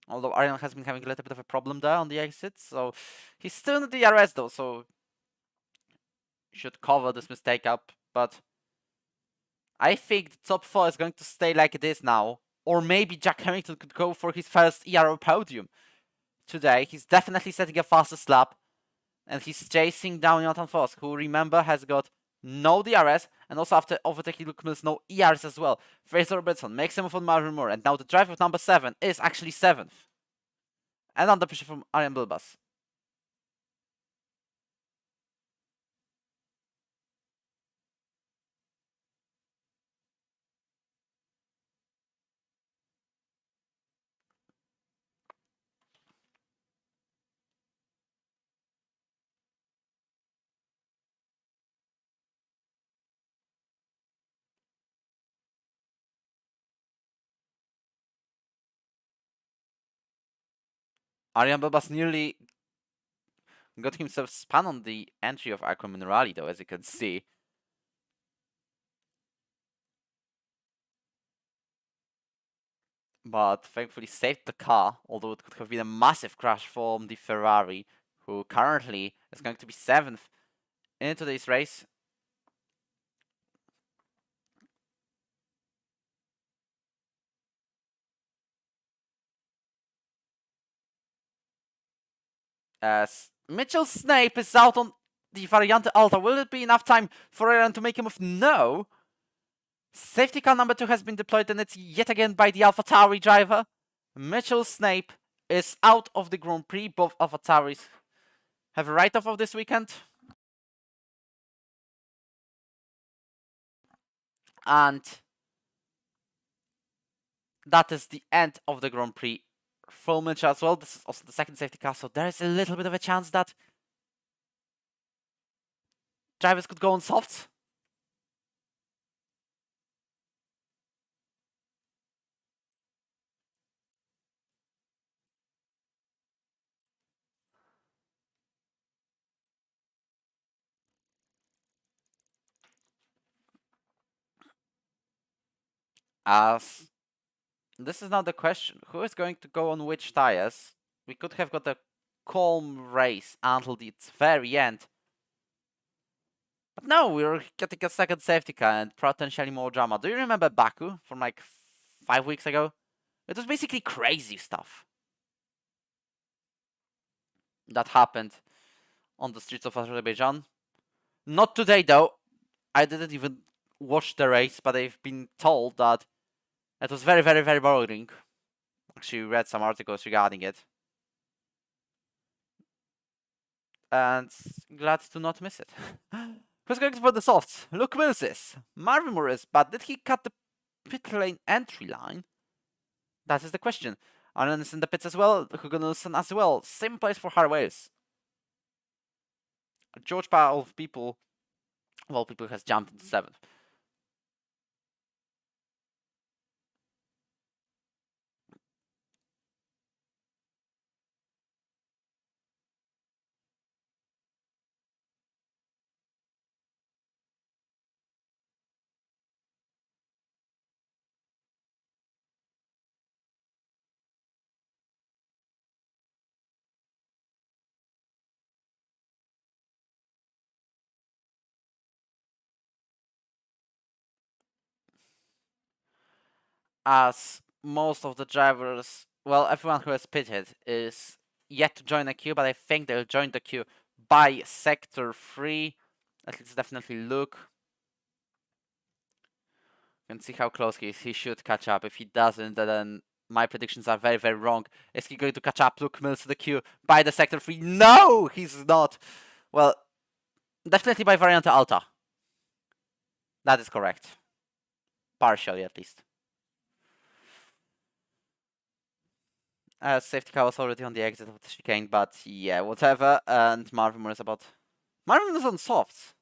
Although Arjan has been having a little bit of a problem there on the exit, so he's still in the DRS though, so should cover this mistake up. But I think the top 4 is going to stay like it is now. Or maybe Jack Harrington could go for his first ERO podium today. He's definitely setting a fastest lap. And he's chasing down Jonathan Fosk, who, remember, has got no DRS, and also after overtaking Luke Mills, no ERS as well. Fraser Robertson makes a move on Marvin Moore, and now the driver with number 7 is actually 7th. And under pressure from Arjen Bilbas. Arjen Bilbas nearly got himself spun on the entry of Aqua Minerali, though, as you can see. But thankfully saved the car, although it could have been a massive crash from the Ferrari, who currently is going to be 7th in today's race. As Mitchell Snape is out on the Variante Alta. Will it be enough time for Aaron to make a move? No. Safety car number 2 has been deployed, and it's yet again by the AlphaTauri driver. Mitchell Snape is out of the Grand Prix. Both AlphaTauris have a write-off of this weekend. And that is the end of the Grand Prix for Mitchell as well. This is also the second safety car, so there is a little bit of a chance that drivers could go on softs. As this is now the question. Who is going to go on which tires? We could have got a calm race until its very end. But no, we're getting a second safety car and potentially more drama. Do you remember Baku from like 5 weeks ago? It was basically crazy stuff that happened on the streets of Azerbaijan. Not today though. I didn't even watch the race, but I've been told that it was very, very, very boring. Actually, read some articles regarding it. And glad to not miss it. Who's going for the softs? Luke Mills is. Marvin Moore is, but did he cut the pit lane entry line? That is the question. Arlen is in the pits as well. Hugo Nilsson as well. Same place for Harwales. George Powell of people, well, people has jumped into 7th. As most of the drivers, well, everyone who has pitted is yet to join the queue, but I think they'll join the queue by sector 3. At least definitely Luke. You can see how close he is. He should catch up. If he doesn't, then my predictions are very, very wrong. Is he going to catch up Luke Mills to the queue by the Sector 3? No, he's not. Well, definitely by Variante Alta. That is correct. Partially, at least. Safety car was already on the exit of the chicane, but yeah, whatever. And Marvin Moore is about... Marvin is on softs.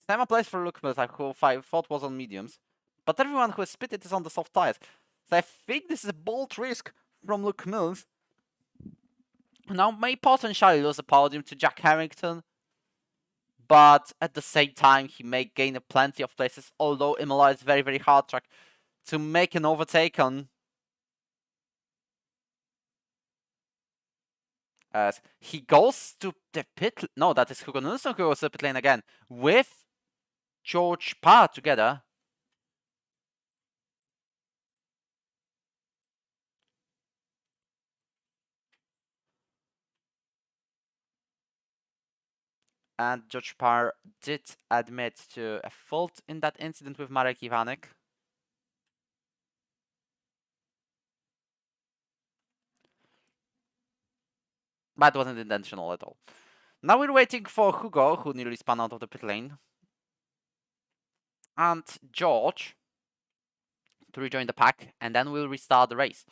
Same applies for Luke Mills, who I thought was on mediums. But everyone who has spitted is on the soft tires. So I think this is a bold risk from Luke Mills. Now may potentially lose a podium to Jack Harrington. But at the same time, he may gain plenty of places. Although Imola is very, very hard track to make an overtake on. As he goes to the pit... No, that is Hugo Nilsson who goes to the pit lane again. With George Parr together. And George Parr did admit to a fault in that incident with Marek Iwanek. But it wasn't intentional at all. Now we're waiting for Hugo, who nearly spun out of the pit lane. And George to rejoin the pack, and then we'll restart the race.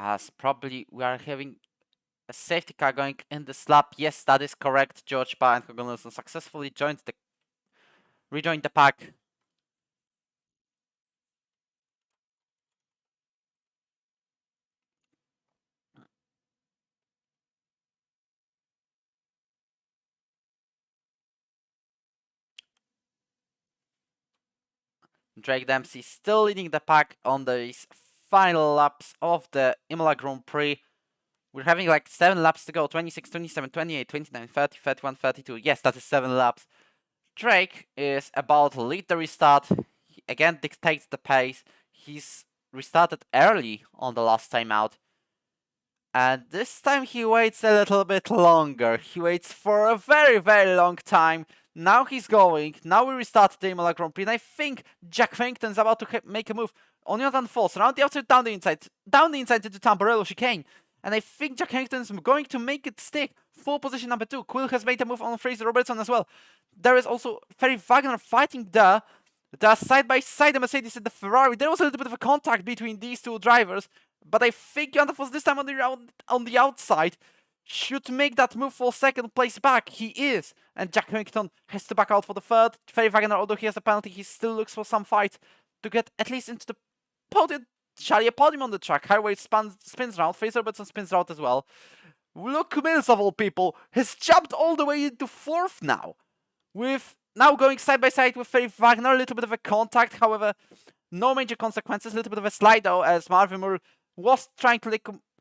As probably we are having a safety car going in this lap. Yes, that is correct. George Parr and Hugo Nilsson successfully rejoined the pack. Drake Dempsey still leading the pack on these final laps of the Imola Grand Prix. We're having like 7 laps to go. 26, 27, 28, 29, 30, 31, 32. Yes, that is 7 laps. Drake is about to lead the restart. He again dictates the pace. He's restarted early on the last time out. And this time he waits a little bit longer. He waits for a very, very long time. Now he's going. Now we restart the Imola Grand Prix. And I think Jack Farrington's about to make a move. On your falls. Around the outside, down the inside. Down the inside into Tamburello chicane. And I think Jack Harrington's going to make it stick. Full position number 2. Quill has made a move on Fraser Robertson as well. There is also Ferry Wagner fighting there. They are side by side, the Mercedes and the Ferrari. There was a little bit of a contact between these two drivers. But I think Yandafos this time on the outside should make that move for second place back. He is. And Jack Harrington has to back out for the third. Ferry Wagner, although he has a penalty, he still looks for some fight to get at least into the podium. A podium on the track. Highway spins round. Fraser Robertson spins round as well. Luke Mills, of all people, has jumped all the way into fourth now. With now going side by side with Ferry Wagner. A little bit of a contact. However, no major consequences. A little bit of a slide though, as Marvin Moore was trying to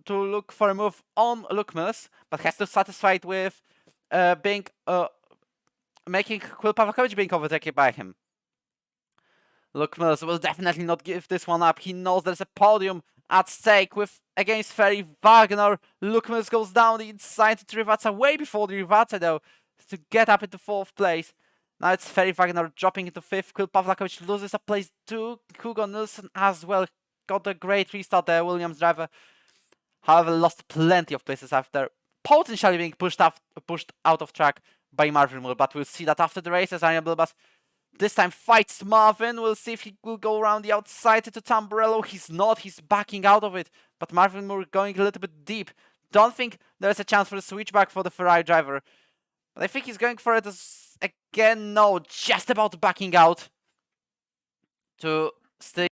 look for a move on Luke Mills, but has to satisfied with making Quill Pawlakowicz being overtaken by him. Luke Mills will definitely not give this one up. He knows there's a podium at stake with against Ferry Wagner. Luke Mills goes down the inside to Rivazza way before the Rivazza though to get up into fourth place. Now it's Ferry Wagner dropping into fifth. Quill Pawlakowicz loses a place to Hugo Nilsson as well. Got a great restart there, Williams driver. However, lost plenty of places after potentially being pushed out of track by Marvin Moore. But we'll see that after the race as Arjen Bilbas this time fights Marvin. We'll see if he will go around the outside to Tamburello. He's not. He's backing out of it. But Marvin Moore going a little bit deep. Don't think there's a chance for the switchback for the Ferrari driver. But I think he's going for it again. No, just about backing out to stay.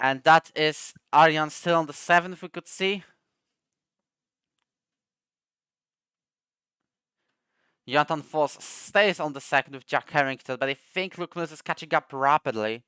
And that is Arjan still on the 7th, we could see. Jonathan Foss stays on the 2nd with Jack Harrington, but I think Luke Mills is catching up rapidly.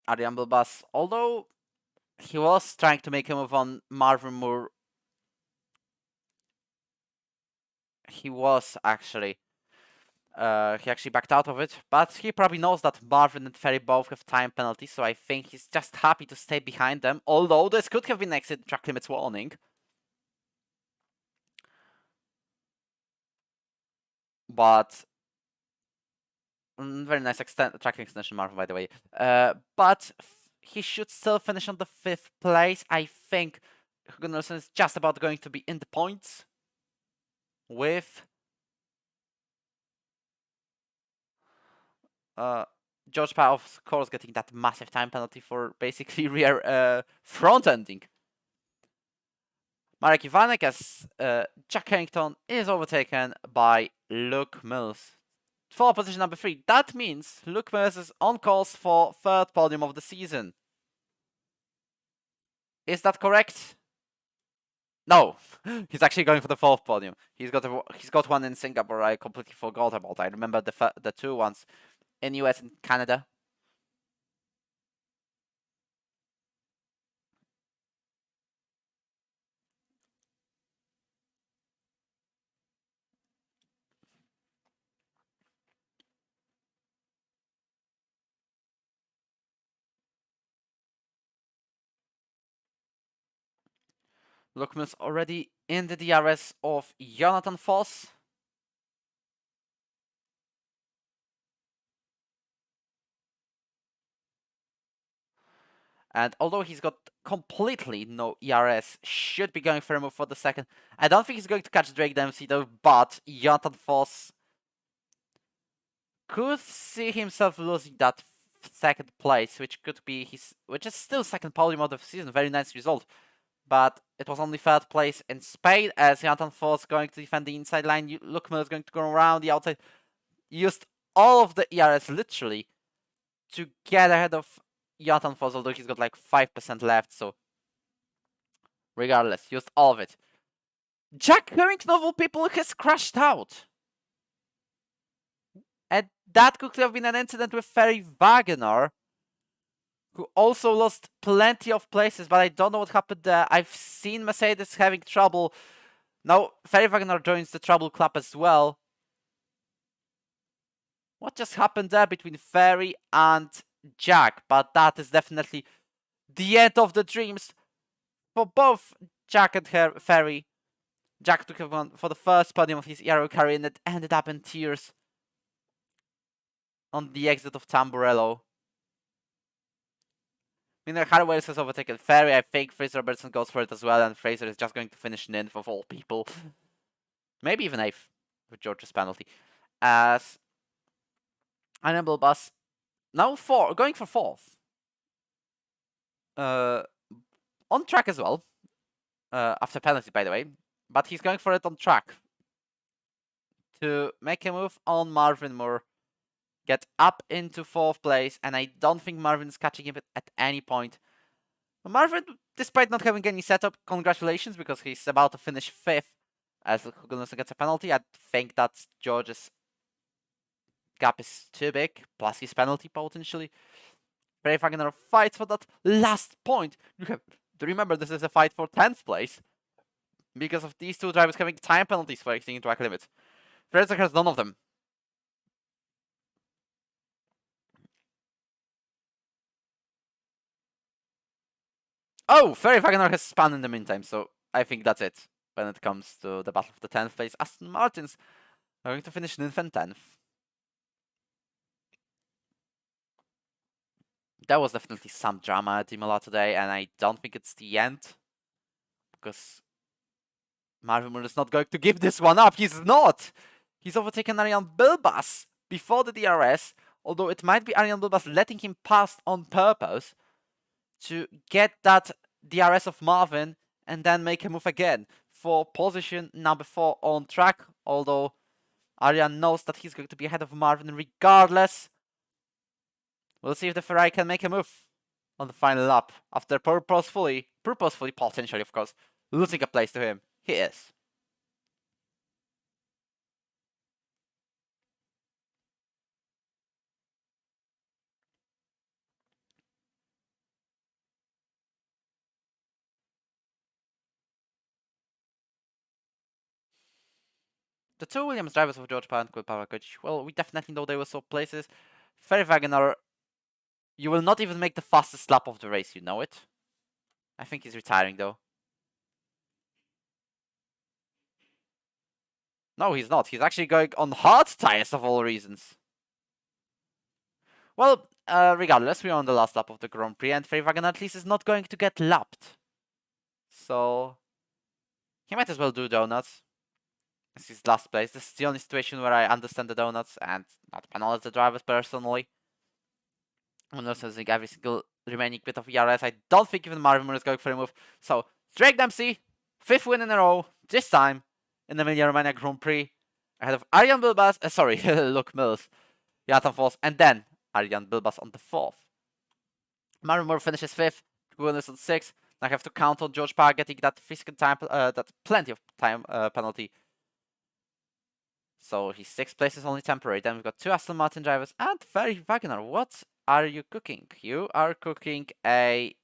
Arjan Bilbas, although he was trying to make a move on Marvin Moore, he actually backed out of it, but he probably knows that Marvin and Ferry both have time penalties, so I think he's just happy to stay behind them, although this could have been exit track limits warning. But very nice track extension, Marvin, by the way. But he should still finish on the 5th place. I think Gunnarsson is just about going to be in the points with George Pau, of course, getting that massive time penalty for basically rear front ending Marek Ivanek, as Jack Harrington is overtaken by Luke Mills. For position number 3, that means Luke Mills is on course for 3rd podium of the season. Is that correct? No, he's actually going for the 4th podium. He's got one in Singapore. I completely forgot about. I remember the 2 ones in US and Canada. Luke Mills already in the DRS of Jonathan Foss. And although he's got completely no ERS, should be going for a move for the 2nd. I don't think he's going to catch Drake Dempsey though, but Jonathan Foss could see himself losing that 2nd place, which is still 2nd podium of the season. Very nice result. But it was only 3rd place in Spain, as Jonathan Foss going to defend the inside line. Luke Miller is going to go around the outside. Used all of the ERS literally to get ahead of Jonathan Foss, although he's got like 5% left, so regardless, used all of it. Jack Harrington, of all people, has crashed out. And that could have been an incident with Ferry Wagener, who also lost plenty of places, but I don't know what happened there. I've seen Mercedes having trouble. Now, Ferry Wagener joins the trouble club as well. What just happened there between Ferry and Jack? But that is definitely the end of the dreams for both Jack and Ferry. Jack took one for the first podium of his Ero career, and it ended up in tears on the exit of Tamburello. Meanwhile, Harry Wales has overtaken Ferry. I think Fraser Robertson goes for it as well, and Fraser is just going to finish ninth of all people. Maybe even 8th with George's penalty. As Unable Bus now going for 4th. On track as well. After penalty, by the way. But he's going for it on track to make a move on Marvin Moore. Get up into 4th place, and I don't think Marvin's catching him at any point. Marvin, despite not having any setup, congratulations, because he's about to finish 5th as Hugolson gets a penalty. I think that George's gap is too big, plus his penalty potentially. Ferry Wagener fights for that last point. You have Remember, this is a fight for 10th place because of these two drivers having time penalties for exceeding track limits. Frederick has none of them. Oh, Ferry Wagner has spun in the meantime, so I think that's it when it comes to the battle of the 10th place. Aston Martins are going to finish 9th and 10th. There was definitely some drama at Imola today, and I don't think it's the end, because Marvin Muller is not going to give this one up. He's not! He's overtaken Arjan Bilbas before the DRS, although it might be Arjan Bilbas letting him pass on purpose to get that DRS of Marvin and then make a move again for position number 4 on track, although Arjan knows that he's going to be ahead of Marvin regardless. We'll see if the Ferrari can make a move on the final lap after purposefully, potentially of course, losing a place to him. He is. The two Williams drivers of George Power and Pavel Koch, well, we definitely know they will swap places. Ferry Wagner, you will not even make the fastest lap of the race, you know it. I think he's retiring though. No, he's not. He's actually going on hard tires of all reasons. Well, regardless, we're on the last lap of the Grand Prix, and Ferry Wagner at least is not going to get lapped. So, he might as well do donuts. This is last place. This is the only situation where I understand the donuts and not penalize the drivers personally. I'm not using every single remaining bit of ERS. I don't think even Marvin Muller is going for a move. So, Drake Dempsey, 5th win in a row, this time in the Emilia Romagna Grand Prix, ahead of Arjan Bilbas, Luke Mills, Jonathan Foss, and then Arjan Bilbas on the 4th. Marvin Muller finishes 5th, Williams on 6th. I have to count on George Parr getting that physical time, that plenty of time penalty. So his 6th place is only temporary. Then we've got 2 Aston Martin drivers and Ferry Wagner. What are you cooking? You are cooking a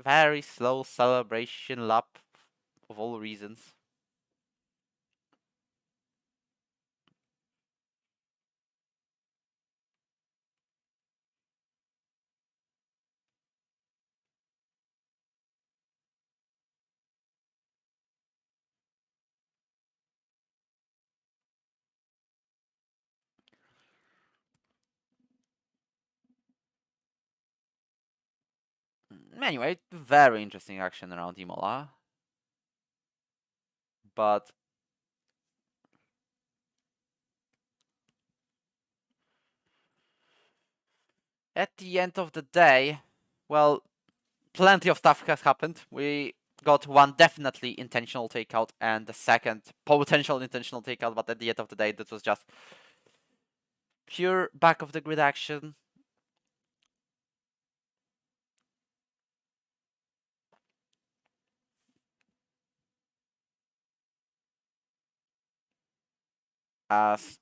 very slow celebration lap of all reasons. Anyway, very interesting action around Imola. But at the end of the day, well, plenty of stuff has happened. We got one definitely intentional takeout and the second potential intentional takeout, but at the end of the day, this was just pure back of the grid action. As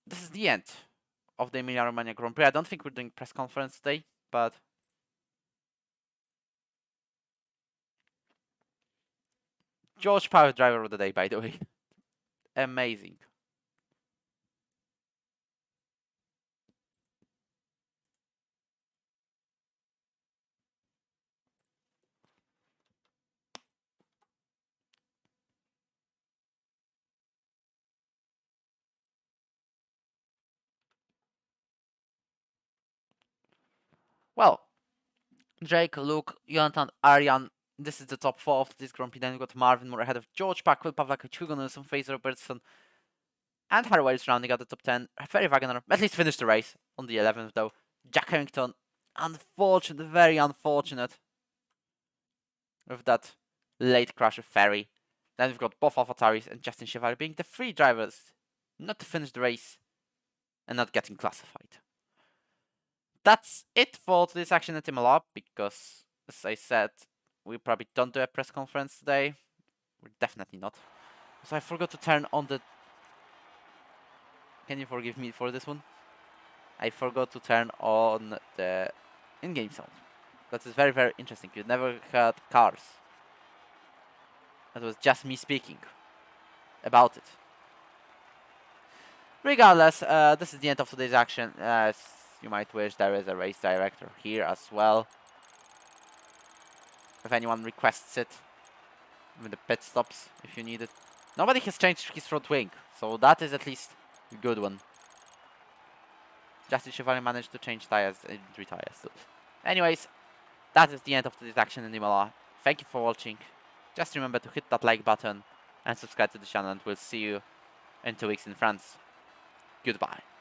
this is the end of the Emilia Romagna Grand Prix. I don't think we're doing press conference today, but George Power driver of the day, by the way. Amazing. Well, Drake, Luke, Jonathan, Arjan. This is the top 4 of this Grand Prix. Then we got Marvin Moore ahead of George Pack, Will Pavlak, Hugo Nelson, Fraser Robertson, and Harry Wales rounding out the top 10. Ferry Wagner at least finished the race on the 11th, though. Jack Harrington, unfortunate, very unfortunate with that late crash of Ferry. Then we've got both AlphaTauris and Justin Cheval being the 3 drivers not to finish the race and not getting classified. That's it for today's action at Imola, because, as I said, we probably don't do a press conference today. We're definitely not. So I forgot to turn on the... Can you forgive me for this one? I forgot to turn on the in-game sound. That is very, very interesting. You never heard cars. That was just me speaking about it. Regardless, this is the end of today's action. As you might wish, there is a race director here as well. If anyone requests it, with the pit stops, if you need it. Nobody has changed his front wing, so that is at least a good one. Justin Chevalier managed to change tires, 3 tires. So. Anyways, that is the end of today's action in Imola. Thank you for watching. Just remember to hit that like button and subscribe to the channel, and we'll see you in 2 weeks in France. Goodbye.